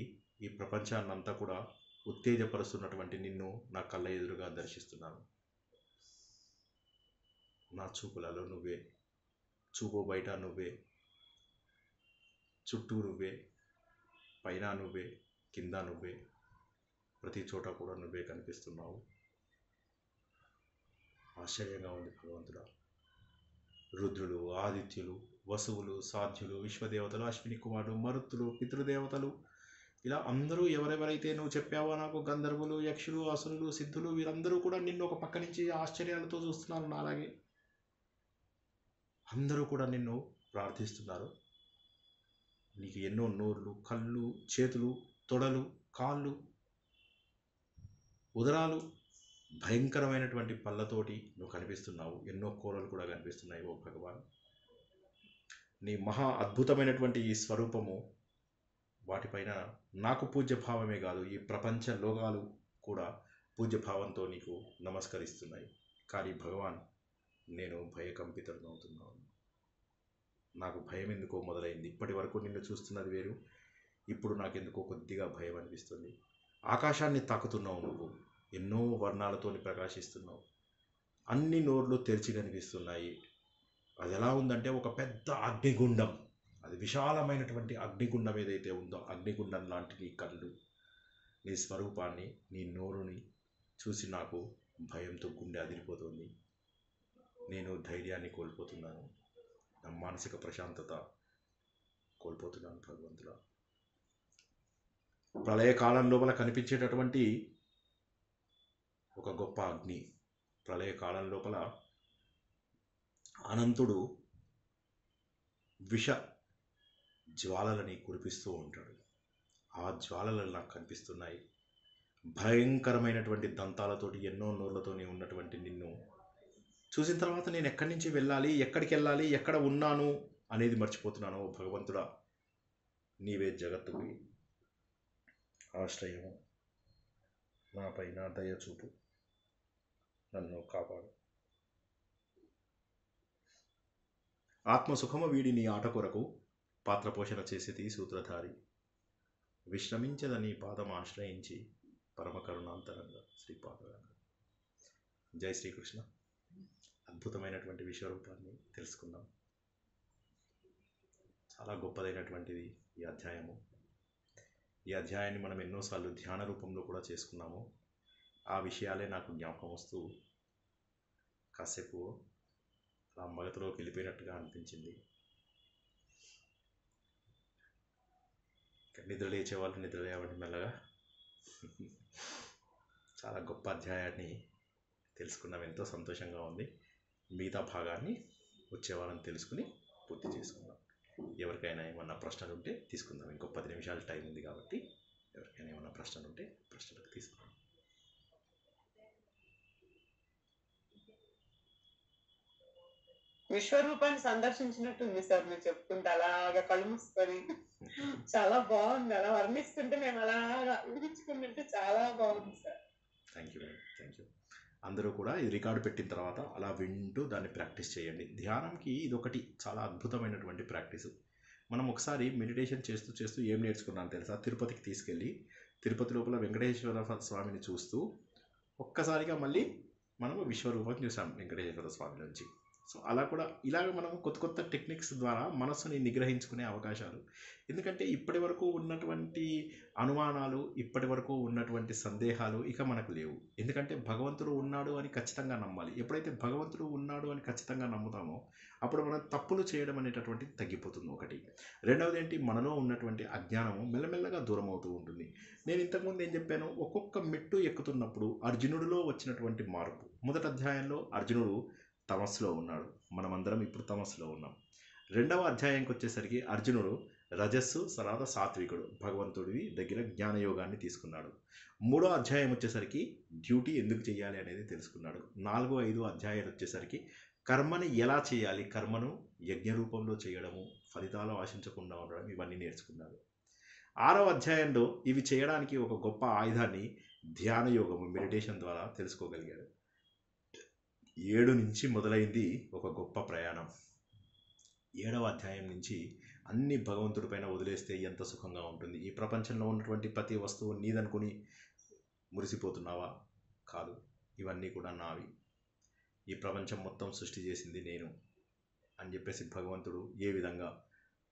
ఈ ప్రపంచాన్నంతా కూడా ఉత్తేజపరుస్తున్నటువంటి నిన్ను నా కళ్ళ ఎదురుగా దర్శిస్తున్నాను. నా చూపులలో నువ్వే, చూపు బయట నువ్వే, చుట్టూ నువ్వే, పైన నువ్వే, కింద నువ్వే, ప్రతి చోట కూడా నువ్వే కనిపిస్తున్నావు. ఆశ్చర్యంగా ఉంది భగవంతుడా. రుద్రులు, ఆదిత్యులు, వసువులు, సాధ్యులు, విశ్వదేవతలు, అశ్విని కుమారులు, మరుత్తులు, పితృదేవతలు, ఇలా అందరూ ఎవరెవరైతే నువ్వు చెప్పావో నాకు, గంధర్వులు, యక్షులు, అసురులు, సిద్ధులు, వీరందరూ కూడా నిన్ను ఒక పక్క నుంచి ఆశ్చర్యాలతో చూస్తున్నారు. నాలాగే అందరూ కూడా నిన్ను ప్రార్థిస్తున్నారు. నీకు ఎన్నో నోర్లు, కళ్ళు, చేతులు, తొడలు, కాళ్ళు, ఉదరాలు, భయంకరమైనటువంటి పళ్ళతోటి నువ్వు కనిపిస్తున్నావు. ఎన్నో కోరలు కూడా కనిపిస్తున్నాయి ఓ భగవాన్. నీ మహా అద్భుతమైనటువంటి ఈ స్వరూపము, వాటిపైన నాకు పూజ్యభావమే కాదు, ఈ ప్రపంచ లోకాలు కూడా పూజ్యభావంతో నీకు నమస్కరిస్తున్నాయి. కానీ భగవాన్, నేను భయకంపితుడనవుతున్నాను. నాకు భయం ఎందుకో మొదలైంది. ఇప్పటి వరకు నిన్ను చూస్తున్నది వేరు, ఇప్పుడు నాకెందుకో కొద్దిగా భయం అనిపిస్తుంది. ఆకాశాన్ని తాకుతున్నావు నువ్వు, ఎన్నో వర్ణాలతోని ప్రకాశిస్తున్నావు, అన్ని నోర్లు తెరిచి కనిపిస్తున్నాయి. అది ఎలా ఉందంటే ఒక పెద్ద అగ్నిగుండం. అది విశాలమైనటువంటి అగ్నిగుండం ఏదైతే ఉందో, అగ్నిగుండం లాంటి నీ కళ్ళు, నీ స్వరూపాన్ని, నీ నోరుని చూసి నాకు భయంతో గుండె అదిరిపోతుంది. నేను ధైర్యాన్ని కోల్పోతున్నాను, నా మానసిక ప్రశాంతత కోల్పోతున్నాను భగవంతుడా. ప్రళయకాలం లోపల కనిపించేటటువంటి ఒక గొప్ప అగ్ని, ప్రళయకాలం లోపల అనంతుడు విష జ్వాలలని కురిపిస్తూ ఉంటాడు. ఆ జ్వాలలు నాకు కనిపిస్తున్నాయి. భయంకరమైనటువంటి దంతాలతోటి, ఎన్నో నోర్లతోనే ఉన్నటువంటి నిన్ను చూసిన తర్వాత నేను ఎక్కడి నుంచి వెళ్ళాలి, ఎక్కడికి వెళ్ళాలి, ఎక్కడ ఉన్నాను అనేది మర్చిపోతున్నాను. ఓ భగవంతుడా, నీవే జగత్తుకి ఆశ్రయము, నాపైన దయ చూపు, నన్ను కాపాడు. ఆత్మసుఖము వీడి నీ ఆట కొరకు పాత్రపోషణ చేసేది సూత్రధారి. విశ్రమించదని పాదం ఆశ్రయించి పరమకరుణాంతరంగా శ్రీపాదరంగా. జై శ్రీకృష్ణ. అద్భుతమైనటువంటి విశ్వరూపాన్ని తెలుసుకుందాం. చాలా గొప్పదైనటువంటిది ఈ అధ్యాయము. ఈ అధ్యాయాన్ని మనం ఎన్నోసార్లు ధ్యాన రూపంలో కూడా చేసుకున్నాము. ఆ విషయాలే నాకు జ్ఞాపకం వస్తూ కాసేపు అలా మగతలోకి వెళ్ళిపోయినట్టుగా అనిపించింది. నిద్ర లేచే వాళ్ళు నిద్ర లేవండి మెల్లగా. చాలా గొప్ప అధ్యాయాన్ని తెలుసుకున్నాం, ఎంతో సంతోషంగా ఉంది. మిగతా భాగాన్ని వచ్చే వారం తెలుసుకుని పూర్తి చేసుకుందాం. ఎవరికైనా ఏమన్నా ప్రశ్నలు ఉంటే తీసుకుందాం. ఇంకో 10 నిమిషాలు టైం ఉంది కాబట్టి ఎవరికైనా ఏమన్నా ప్రశ్నలు ఉంటే ప్రశ్నలకు తీసుకుందాం. విశ్వరూపాన్ని సందర్శించినట్టుంది సార్ మీరు చెప్తుంటే, అలాగా కళ్ళు మూసుకొని. చాలా బాగుంది, అలా వర్ణిస్తుంటే మేము అలాగా ఊహించుకుంటుంటే చాలా బాగుంది sir. Thank you thank you. అందరూ కూడా ఇది రికార్డు పెట్టిన తర్వాత అలా వింటూ దాన్ని ప్రాక్టీస్ చేయండి. ధ్యానంకి ఇదొకటి చాలా అద్భుతమైనటువంటి ప్రాక్టీస్. మనం ఒకసారి మెడిటేషన్ చేస్తూ చేస్తూ ఏం నేర్చుకున్నాను తెలుసా? తిరుపతికి తీసుకెళ్ళి తిరుపతి లోపల వెంకటేశ్వర స్వామిని చూస్తూ ఒక్కసారిగా మళ్ళీ మనము విశ్వరూపం చూసాం వెంకటేశ్వర స్వామి నుంచి. సో అలా కూడా ఇలాగ మనం కొత్త కొత్త టెక్నిక్స్ ద్వారా మనసుని నిగ్రహించుకునే అవకాశాలు. ఎందుకంటే ఇప్పటి వరకు ఉన్నటువంటి అనుమానాలు, ఇప్పటి వరకు ఉన్నటువంటి సందేహాలు ఇక మనకు లేవు. ఎందుకంటే భగవంతుడు ఉన్నాడు అని ఖచ్చితంగా నమ్మాలి. ఎప్పుడైతే భగవంతుడు ఉన్నాడు అని ఖచ్చితంగా నమ్ముతామో అప్పుడు మనం తప్పులు చేయడం అనేటటువంటిది తగ్గిపోతుంది. ఒకటి. రెండవది ఏంటి, మనలో ఉన్నటువంటి అజ్ఞానము మెల్లమెల్లగా దూరం అవుతూ ఉంటుంది. నేను ఇంతకుముందు ఏం చెప్పాను, ఒక్కొక్క మెట్టు ఎక్కుతున్నప్పుడు అర్జునుడిలో వచ్చినటువంటి మార్పు. మొదటి అధ్యాయంలో అర్జునుడు తమస్సులో ఉన్నాడు, మనమందరం ఇప్పుడు తమస్సులో ఉన్నాం. రెండవ అధ్యాయంకి వచ్చేసరికి అర్జునుడు రజస్సు తర్వాత సాత్వికుడు, భగవంతుడి దగ్గర జ్ఞానయోగాన్ని తీసుకున్నాడు. మూడో అధ్యాయం వచ్చేసరికి డ్యూటీ ఎందుకు చేయాలి అనేది తెలుసుకున్నాడు. 4, 5 అధ్యాయాలు వచ్చేసరికి కర్మని ఎలా చేయాలి, కర్మను యజ్ఞ రూపంలో చేయడము, ఫలితాలు ఆశించకుండా ఉండడం, ఇవన్నీ నేర్చుకున్నాడు. 6వ అధ్యాయంలో ఇవి చేయడానికి ఒక గొప్ప ఆయుధాన్ని ధ్యానయోగము, మెడిటేషన్ ద్వారా తెలుసుకోగలిగాడు. 7 నుంచి మొదలైంది ఒక గొప్ప ప్రయాణం. 7వ అధ్యాయం నుంచి అన్ని భగవంతుడి పైన వదిలేస్తే ఎంత సుఖంగా ఉంటుంది. ఈ ప్రపంచంలో ఉన్నటువంటి ప్రతి వస్తువు నీదనుకుని మురిసిపోతున్నావా? కాదు, ఇవన్నీ కూడా నావి. ఈ ప్రపంచం మొత్తం సృష్టి చేసింది నేను అని చెప్పేసి భగవంతుడు ఏ విధంగా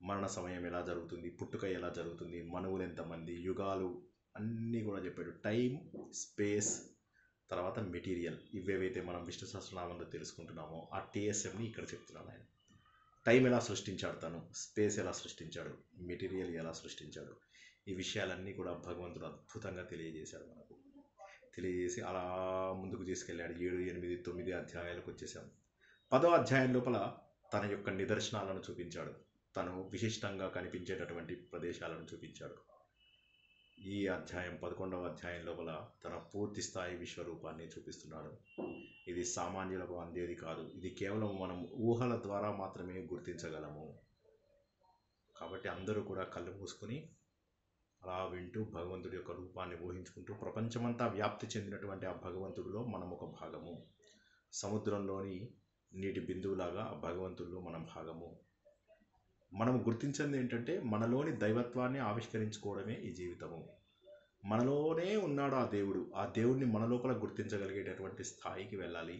మరణ సమయం ఎలా జరుగుతుంది, పుట్టుక ఎలా జరుగుతుంది, మనువులు ఎంతమంది, యుగాలు అన్నీ కూడా చెప్పాడు. టైం, స్పేస్, తర్వాత మెటీరియల్, ఇవేవైతే మనం విష్ణు సహస్రనామంలో తెలుసుకుంటున్నామో ఆ టీఎస్ఎంని ఇక్కడ చెప్తున్నాను. ఆయన టైం ఎలా సృష్టించాడు, తను స్పేస్ ఎలా సృష్టించాడు, మెటీరియల్ ఎలా సృష్టించాడు, ఈ విషయాలన్నీ కూడా భగవంతుడు అద్భుతంగా తెలియజేశాడు మనకు. తెలియజేసి అలా ముందుకు తీసుకెళ్ళాడు. 7, 8, 9 అధ్యాయాలకు వచ్చేసాం. 10వ అధ్యాయం లోపల తన యొక్క నిదర్శనాలను చూపించాడు. తను విశిష్టంగా కనిపించేటటువంటి ప్రదేశాలను చూపించాడు. ఈ అధ్యాయం 11వ అధ్యాయం లోపల తన పూర్తి స్థాయి విశ్వరూపాన్ని చూపిస్తున్నాడు. ఇది సామాన్యులకు అందేది కాదు, ఇది కేవలం మనం ఊహల ద్వారా మాత్రమే గుర్తించగలము. కాబట్టి అందరూ కూడా కళ్ళు మూసుకొని అలా వింటూ భగవంతుడి యొక్క రూపాన్ని ఊహించుకుంటూ ప్రపంచమంతా వ్యాప్తి చెందినటువంటి ఆ భగవంతుడిలో మనం ఒక భాగము. సముద్రంలోని నీటి బిందువులాగా భగవంతుల్లో మనం భాగము. మనం గుర్తించింది ఏంటంటే మనలోని దైవత్వాన్ని ఆవిష్కరించుకోవడమే ఈ జీవితము. మనలోనే ఉన్నాడు ఆ దేవుడు. ఆ దేవుడిని మన లోపల గుర్తించగలిగేటటువంటి స్థాయికి వెళ్ళాలి.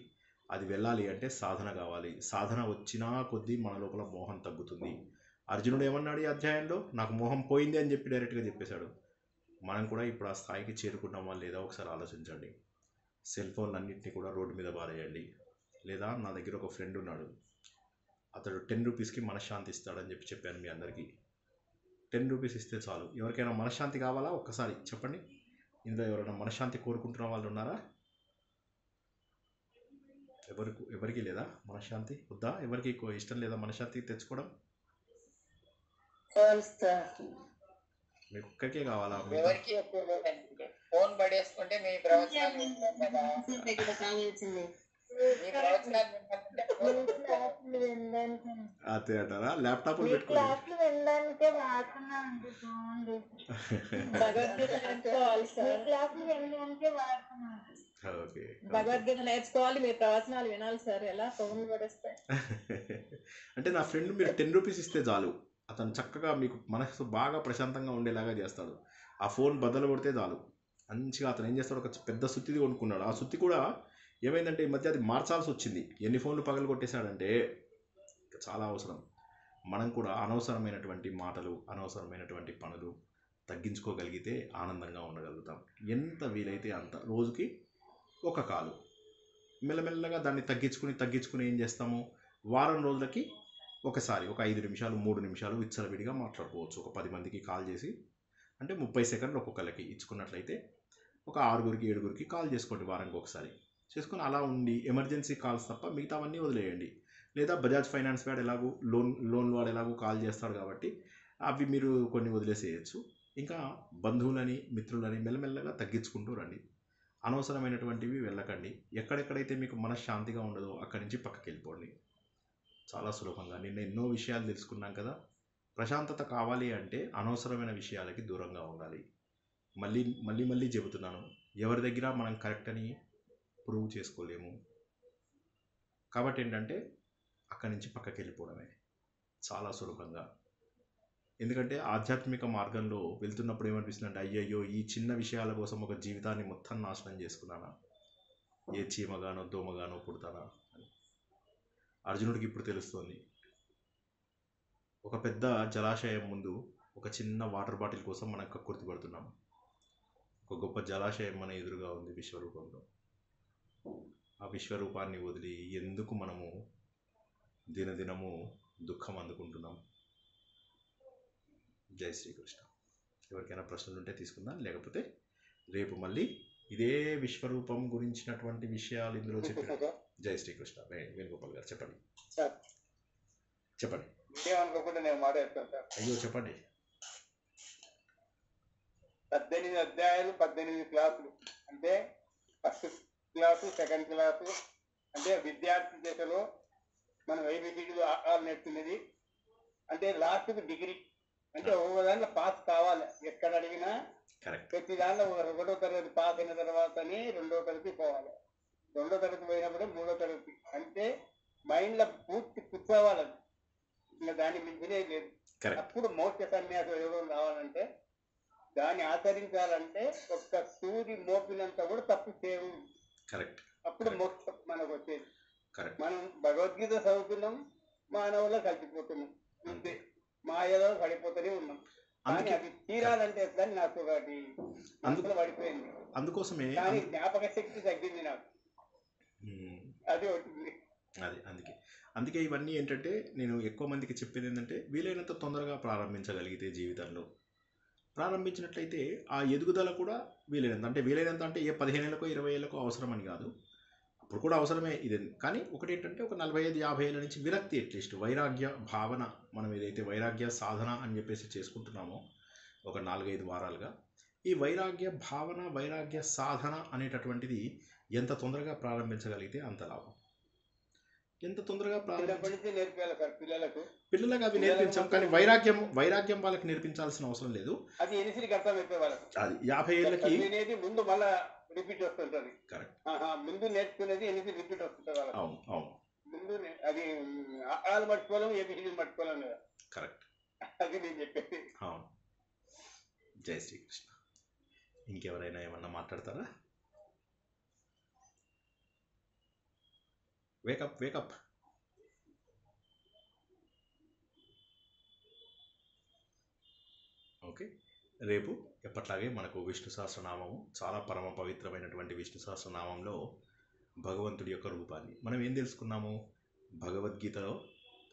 అది వెళ్ళాలి అంటే సాధన కావాలి. సాధన వచ్చినా కొద్దీ మన లోపల మోహం తగ్గుతుంది. అర్జునుడు ఏమన్నాడు ఈ అధ్యాయంలో? నాకు మోహం పోయింది అని చెప్పి డైరెక్ట్గా చెప్పేశాడు. మనం కూడా ఇప్పుడు ఆ స్థాయికి చేరుకున్నామా లేదా ఒకసారి ఆలోచించండి. సెల్ ఫోన్లన్నింటినీ కూడా రోడ్డు మీద బారేయండి. లేదా నా దగ్గర ఒక ఫ్రెండ్ ఉన్నాడు, అతడు 10 రూపీస్కి మనశ్శాంతి ఇస్తాడని చెప్పాను మీ అందరికీ. 10 రూపీస్ ఇస్తే చాలు. ఎవరికైనా మనశ్శాంతి కావాలా? ఒక్కసారి చెప్పండి. ఇందులో ఎవరైనా మనశ్శాంతి కోరుకుంటున్న వాళ్ళు ఉన్నారా? ఎవరికి లేదా మనశ్శాంతి? వద్దా? ఎవరికి ఇష్టం లేదా మనశ్శాంతి తెచ్చుకోవడం? మీకు ఒక్కరికే కావాలా? ఎవరికి ఎక్కువ లేదండి. ఫోన్ పడేసుకుంటే మీ ప్రవచనాలు వింటాం కదా. మీ ప్రవచనాలు వింటామంటే ఫోన్ అదే అంటారా? ల్యాప్టాప్ మీ పెట్టుకోండి. క్లాసులు వినడానికే వాడుతున్నానండి చూడండి. భగవద్గీత నేర్చుకోవాలి మీ సార్. క్లాసులు వినడానికే వాడుతున్నాను. ఓకే. భగవద్గీత నేర్చుకోవాలి, మీ ప్రవచనాలు వినాలి సార్. ఎలా ఫోన్లు పడేస్తాయి? అంటే నా ఫ్రెండ్ మీరు 10 రూపీస్ ఇస్తే చాలు, అతను చక్కగా మీకు మనసు బాగా ప్రశాంతంగా ఉండేలాగా చేస్తాడు. ఆ ఫోన్ బద్దలు కొడితే చాలు. మంచిగా అతను ఏం చేస్తాడు, ఒక పెద్ద సుత్తిది కొనుక్కున్నాడు. ఆ సుత్తి కూడా ఏమైందంటే ఈ మధ్య అది మార్చాల్సి వచ్చింది. ఎన్ని ఫోన్లు పగలు కొట్టేశాడంటే చాలా అవసరం. మనం కూడా అనవసరమైనటువంటి మాటలు, అనవసరమైనటువంటి పనులు తగ్గించుకోగలిగితే ఆనందంగా ఉండగలుగుతాం. ఎంత వీలైతే అంత, రోజుకి ఒక కాలు. మెల్లమెల్లగా దాన్ని తగ్గించుకుని ఏం చేస్తాము, వారం రోజులకి ఒకసారి ఒక 5 నిమిషాలు 3 నిమిషాలు విచ్చలవిడిగా మాట్లాడుకోవచ్చు. ఒక 10 మందికి కాల్ చేసి, అంటే 30 సెకండ్లు ఒక్కొక్కరికి ఇచ్చుకున్నట్లయితే ఒక 6గురికి 7గురికి కాల్ చేసుకోండి వారానికి ఒకసారి. చేసుకొని అలా ఉండి ఎమర్జెన్సీ కాల్స్ తప్ప మిగతావన్నీ వదిలేయండి. లేదా బజాజ్ ఫైనాన్స్ వాడు ఎలాగూ లోన్ వాడు ఎలాగూ కాల్ చేస్తాడు కాబట్టి అవి మీరు కొన్ని వదిలేసేయచ్చు. ఇంకా బంధువులని, మిత్రులని మెల్లమెల్లగా తగ్గించుకుంటూ రండి. అనవసరమైనటువంటివి వెళ్ళకండి. ఎక్కడెక్కడైతే మీకు మనశ్శాంతిగా ఉండదో అక్కడి నుంచి పక్కకి వెళ్ళిపోండి. చాలా సులభంగా. నిన్న ఎన్నో విషయాలు తెలుసుకున్నాం కదా. ప్రశాంతత కావాలి అంటే అనవసరమైన విషయాలకి దూరంగా ఉండాలి. మళ్ళీ చెబుతున్నాను, ఎవరి దగ్గర మనం కరెక్ట్ అని ప్రూవ్ చేసుకోలేము. కాబట్టి ఏంటంటే అక్కడి నుంచి పక్కకి వెళ్ళిపోవడమే చాలా సులభంగా. ఎందుకంటే ఆధ్యాత్మిక మార్గంలో వెళ్తున్నప్పుడు ఏమనిపిస్తుందంటే, అయ్యయ్యో ఈ చిన్న విషయాల కోసం ఒక జీవితాన్ని మొత్తం నాశనం చేసుకున్నానా, ఏ చీమగానో దోమగానో పుడతానా అని. అర్జునుడికి ఇప్పుడు తెలుస్తోంది. ఒక పెద్ద జలాశయం ముందు ఒక చిన్న వాటర్ బాటిల్ కోసం మనం కక్కుర్తి పడుతున్నాం. ఒక గొప్ప జలాశయం మన ఎదురుగా ఉంది విశ్వరూపంలో. ఆ విశ్వరూపాన్ని వదిలి ఎందుకు మనము దినదినము దుఃఖం అందుకుంటున్నాం? జై శ్రీకృష్ణ. ఎవరికైనా ప్రశ్నలు ఉంటే తీసుకుందాం, లేకపోతే రేపు మళ్ళీ ఇదే విశ్వరూపం గురించినటువంటి విషయాలు ఇందులో చెప్పారు. జై శ్రీకృష్ణ. వేణుగోపాల్ గారు చెప్పండి. చెప్పండి. ఏమనుకోకుండా నేను మాట్లాడతాను సార్. అయ్యో చెప్పండి. 18 అధ్యాయాలు 18 క్లాసులు. అంటే ఫస్ట్ క్లాసు, సెకండ్ క్లాసు, అంటే విద్యార్థి దశలో మనం ఐబీసీలు ఆకాలు నేర్చుకునేది. అంటే లాస్ట్కి డిగ్రీ, అంటే ఒక దాంట్లో పాస్ కావాలి. ఎక్కడ అడిగినా కరెక్ట్. ప్రతి దాంట్లో 1వ తరగతి పాస్ అయిన తర్వాతనే 2వ తరగతి పోవాలి. 2వ తరగతి పోయినప్పుడు 3వ తరగతి. అంటే మైండ్లో పూర్తి కూర్చోవాలి. ఇంకా దాన్ని మించినే లేదు. కరెక్ట్. అప్పుడు మోక్ష సన్యాసం యోగం రావాలంటే, దాన్ని ఆచరించాలంటే ఒక్క సూది మోపినంత కూడా తప్పు చేయవు. కరెక్ట్. అప్పుడు మోక్షం మనకు వచ్చేది. కరెక్ట్. మనం భగవద్గీత చదువుతున్నాం, మానవుల్లో కలిసిపోతున్నాం, అంతే మాయలో పడిపోతూనే ఉన్నాం. కానీ అది తీరాలంటే ఎట్లా నాకు ఒకటి మనసులో పడిపోయింది. అందుకోసమే కానీ జ్ఞాపక శక్తి తగ్గింది నాకు. అది ఒకటి. అది అందుకే ఇవన్నీ ఏంటంటే నేను ఎక్కువ మందికి చెప్పేది ఏంటంటే, వీలైనంత తొందరగా ప్రారంభించగలిగితే జీవితంలో ప్రారంభించినట్లయితే ఆ ఎదుగుదల కూడా వీలైనంత అంటే ఏ 15 ఏళ్ళకో 20 ఏళ్ళకో అవసరం అని కాదు, అప్పుడు కూడా అవసరమే ఇది. కానీ ఒకటి ఏంటంటే ఒక 45-50 ఏళ్ళ నుంచి విరక్తి, అట్లీస్ట్ వైరాగ్య భావన, మనం ఏదైతే వైరాగ్య సాధన అని చెప్పేసి చేసుకుంటున్నామో ఒక 4-5 వారాలుగా, ఈ వైరాగ్య భావన, వైరాగ్య సాధన అనేటటువంటిది ఎంత తొందరగా ప్రారంభించగలిగితే అంత లాభం. ఎంత తొందరగా చిన్నప్పటి ప్రారంభించి నుంచి నేర్పించాలి సార్ పిల్లలకు. పిల్లలకు అవి పిల్లలకు నేర్పించాం, మాత్రం కానీ వైరాగ్యం వాళ్ళకి నేర్పించాల్సిన అవసరం లేదు. అది ఎనిసిరికి అర్థం అయిపోయి వాళ్ళకు. అది 50 ఏళ్ళకి చదివినది ముందు మళ్ళా రిపీట్ వస్తుంటది. కరెక్ట్. ముందు నేర్చుకునేది ఎనిసి రిపీట్ వస్తుంటది వాళ్ళకి. అవును అవును ముందు అది ఆలు మర్చిపోలేము, ఏబిసిడీలు మర్చిపోలేము కదా. కరెక్ట్. అది నేను చెప్పేది. అవును. జై శ్రీకృష్ణ. ఇంకెవరైనా ఏమన్నా మాట్లాడతారా? Wake up wake up. ఓకే, రేపు ఎప్పట్లాగే మనకు విష్ణు సహస్రనామము, చాలా పరమ పవిత్రమైనటువంటి విష్ణు సహస్రనామంలో భగవంతుడి యొక్క రూపాన్ని మనం ఏం తెలుసుకున్నాము? భగవద్గీతలో,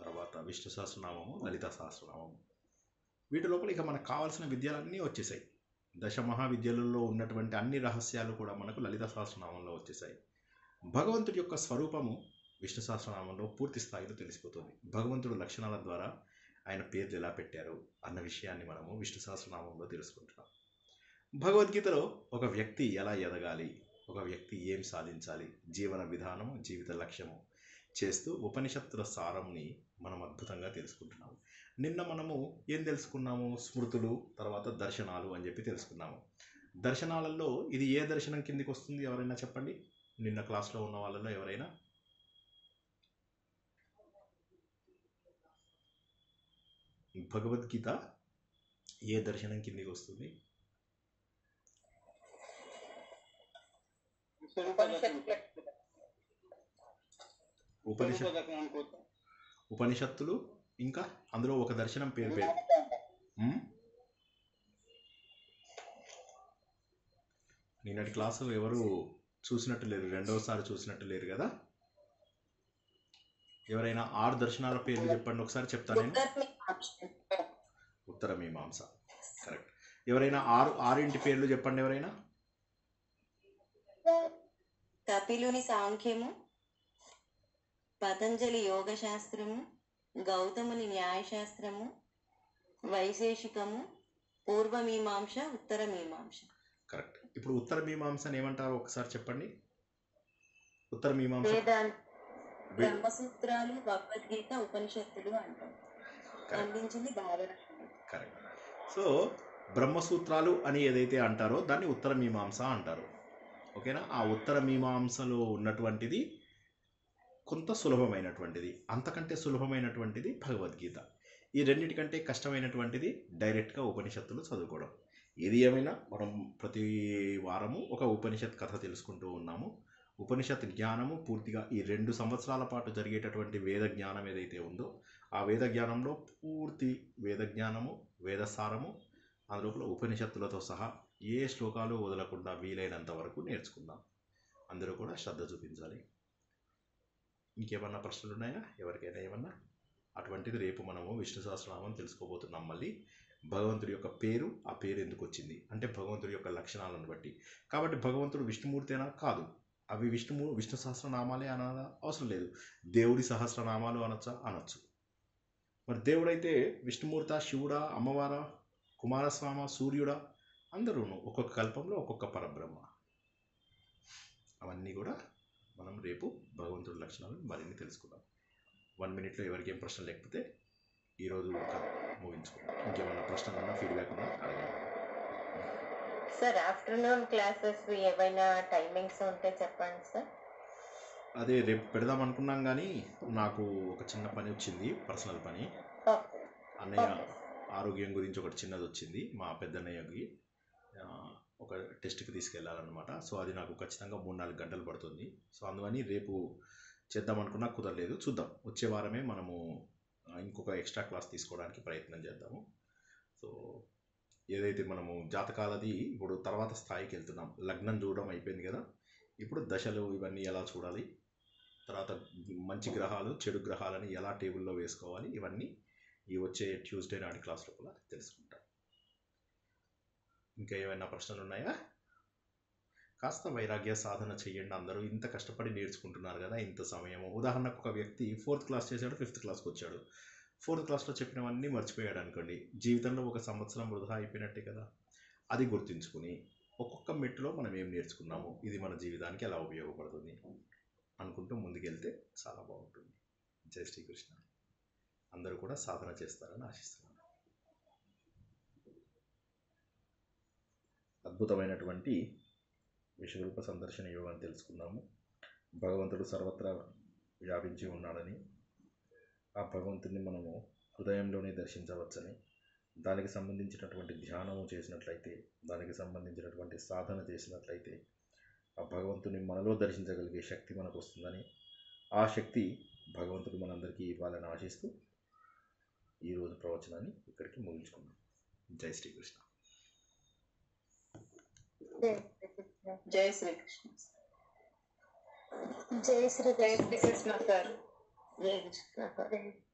తర్వాత విష్ణు సహస్రనామము, లలిత సహస్రనామము. వీటి లోపల ఇక మనకు కావాల్సిన విద్యలన్నీ వచ్చేసాయి. దశ మహావిద్యలలో ఉన్నటువంటి అన్ని రహస్యాలు కూడా మనకు లలిత సహస్రనామంలో వచ్చేసాయి. భగవంతుడి యొక్క స్వరూపము విష్ణు సహస్రనామంలో పూర్తి స్థాయిలో తెలిసిపోతుంది. భగవంతుడు లక్షణాల ద్వారా ఆయన పేర్లు ఎలా పెట్టారు అన్న విషయాన్ని మనము విష్ణు సహస్రనామంలో తెలుసుకుంటున్నాం. భగవద్గీతలో ఒక వ్యక్తి ఎలా ఎదగాలి, ఒక వ్యక్తి ఏం సాధించాలి, జీవన విధానము, జీవిత లక్ష్యము చేస్తూ ఉపనిషత్తుల సారంని మనం అద్భుతంగా తెలుసుకుంటున్నాము. నిన్న మనము ఏం తెలుసుకున్నాము? స్మృతులు, తర్వాత దర్శనాలు అని చెప్పి తెలుసుకున్నాము. దర్శనాలలో ఇది ఏ దర్శనం కిందికి వస్తుంది? ఎవరైనా చెప్పండి, నిన్న క్లాస్లో ఉన్న వాళ్ళలో ఎవరైనా. భగవద్గీత ఏ దర్శనం కిందికి వస్తుంది? ఉపనిషత్తులు, ఇంకా అందులో ఒక దర్శనం పేరు నిన్నటి క్లాసు ఎవరు చూసినట్టు లేరు, రెండవసారి చూసినట్టు లేరు కదా. ఎవరైనా 6 దర్శనాల పేర్లు చెప్పండి ఒకసారి, చెప్తాను నేను. ఉత్తర మీమాంస, కరెక్ట్. ఎవరైనా 6 పేర్లు చెప్పండి ఎవరైనా. కపిలుని సాంఖ్యము, పతంజలి యోగ శాస్త్రము, గౌతముని న్యాయశాస్త్రము, వైశేషికము, పూర్వమీమాంస, ఉత్తర మీమాంస. కరెక్ట్. ఇప్పుడు ఉత్తర మీమాంసని ఏమంటారో ఒకసారి చెప్పండి. ఉత్తర మీమాంస బ్రహ్మసూత్రాలు, భగవద్గీత, ఉపనిషత్తులు అంటారు. అందించింది భావన. కరెక్ట్. సో బ్రహ్మసూత్రాలు అని ఏదైతే అంటారో దాన్ని ఉత్తర మీమాంస అంటారు. ఓకేనా? ఆ ఉత్తర మీమాంసలో ఉన్నటువంటిది కొంత సులభమైనటువంటిది, అంతకంటే సులభమైనటువంటిది భగవద్గీత. ఈ రెండింటికంటే కష్టమైనటువంటిది డైరెక్ట్గా ఉపనిషత్తులు చదువుకోవడం. ఏది ఏమైనా మనం ప్రతి వారము ఒక ఉపనిషత్ కథ తెలుసుకుంటూ ఉన్నాము. ఉపనిషత్ జ్ఞానము పూర్తిగా ఈ 2 సంవత్సరాల పాటు జరిగేటటువంటి వేద జ్ఞానం ఏదైతే ఉందో ఆ వేద జ్ఞానంలో పూర్తి వేద జ్ఞానము, వేదసారము, అందులోపల ఉపనిషత్తులతో సహా ఏ శ్లోకాలు వదలకుండా వీలైనంత వరకు నేర్చుకుందాం. అందరూ కూడా శ్రద్ధ చూపించాలి. ఇంకేమన్నా ప్రశ్నలు ఉన్నాయా ఎవరికైనా ఏమన్నా? అటువంటిది రేపు మనము విష్ణు సహస్రనామం తెలుసుకోబోతున్నాం. మళ్ళీ భగవంతుడి యొక్క పేరు, ఆ పేరు ఎందుకు వచ్చింది అంటే భగవంతుడి యొక్క లక్షణాలను బట్టి. కాబట్టి భగవంతుడు విష్ణుమూర్తేనా? కాదు. అవి విష్ణు సహస్రనామాలే అనాలా? అవసరం లేదు. దేవుడి సహస్రనామాలు అనొచ్చా? అనొచ్చు. మరి దేవుడైతే విష్ణుమూర్త, శివుడా, అమ్మవారా, కుమారస్వామ, సూర్యుడా, అందరూ ఒక్కొక్క కల్పంలో ఒక్కొక్క పరబ్రహ్మ. అవన్నీ కూడా మనం రేపు భగవంతుడి లక్షణాలు మరిన్ని తెలుసుకుందాం. 1 మినిట్లో ఎవరికి ఏం ప్రశ్న లేకపోతే ఈరోజు ముగించుకుందాం. ఇంకేమైనా ప్రశ్నలు ఉన్నా, ఫీడ్బ్యాక్ ఉన్నా అడగండి. సార్ ఆఫ్టర్నూన్ క్లాసెస్ ఏవైనా టైమింగ్స్ ఉంటే చెప్పండి సార్. అదే రేపు పెడదాం అనుకున్నాం, కానీ నాకు ఒక చిన్న పని వచ్చింది, పర్సనల్ పని. అన్నయ్య ఆరోగ్యం గురించి ఒకటి చిన్నది వచ్చింది. మా పెద్దన్నయ్యకి ఒక టెస్ట్కి తీసుకెళ్ళాలన్నమాట. సో అది నాకు ఖచ్చితంగా 3-4 గంటలు పడుతుంది. సో అందుకని రేపు చేద్దాం అనుకున్నా కుదరలేదు. చూద్దాం, వచ్చే వారమే మనము ఇంకొక ఎక్స్ట్రా క్లాస్ తీసుకోవడానికి ప్రయత్నం చేద్దాము. సో ఏదైతే మనము జాతకాలది ఇప్పుడు తర్వాత స్థాయికి వెళ్తున్నాం. లగ్నం చూడడం అయిపోయింది కదా, ఇప్పుడు దశలు ఇవన్నీ ఎలా చూడాలి, తర్వాత మంచి గ్రహాలు, చెడు గ్రహాలని ఎలా టేబుల్లో వేసుకోవాలి, ఇవన్నీ ఈ వచ్చే ట్యూస్డే నాటి క్లాస్ లోపల తెలుసుకుంటాం. ఇంకా ఏమైనా ప్రశ్నలు ఉన్నాయా? కాస్త వైరాగ్య సాధన చేయండి. అందరూ ఇంత కష్టపడి నేర్చుకుంటున్నారు కదా, ఇంత సమయము. ఉదాహరణకు ఒక వ్యక్తి 4th క్లాస్ చేశాడు, 5th క్లాస్కి వచ్చాడు. 4th క్లాస్లో చెప్పినవన్నీ మర్చిపోయాడు అనుకోండి, జీవితంలో 1 సంవత్సరం వృధా అయిపోయినట్టే కదా. అది గుర్తుంచుకుని ఒక్కొక్క మెట్టులో మనం ఏం నేర్చుకున్నాము, ఇది మన జీవితానికి ఎలా ఉపయోగపడుతుంది, అనుకుంటూ ముందుకెళ్తే చాలా బాగుంటుంది. జై శ్రీకృష్ణ. అందరూ కూడా సాధన చేస్తారని ఆశిస్తున్నాను. అద్భుతమైనటువంటి విశ్వరూప సందర్శన యోగాన్ని తెలుసుకున్నాము. భగవంతుడు సర్వత్రా వ్యాపించి ఉన్నాడని, ఆ భగవంతుడిని మనము హృదయంలోనే దర్శించవచ్చని, దానికి సంబంధించినటువంటి ధ్యానము చేసినట్లయితే, దానికి సంబంధించినటువంటి సాధన చేసినట్లయితే ఆ భగవంతుని మనలో దర్శించగలిగే శక్తి మనకు వస్తుందని, ఆ శక్తి భగవంతుడు మనందరికీ ఇవ్వాలని ఆశిస్తూ ఈరోజు ప్రవచనాన్ని ఇక్కడికి ముగించుకున్నాం. జై శ్రీకృష్ణ. జై శ్రీకృష్ణ. జై శ్రీ జై శ్రీకృష్ణ సార్. జై కృష్ణ.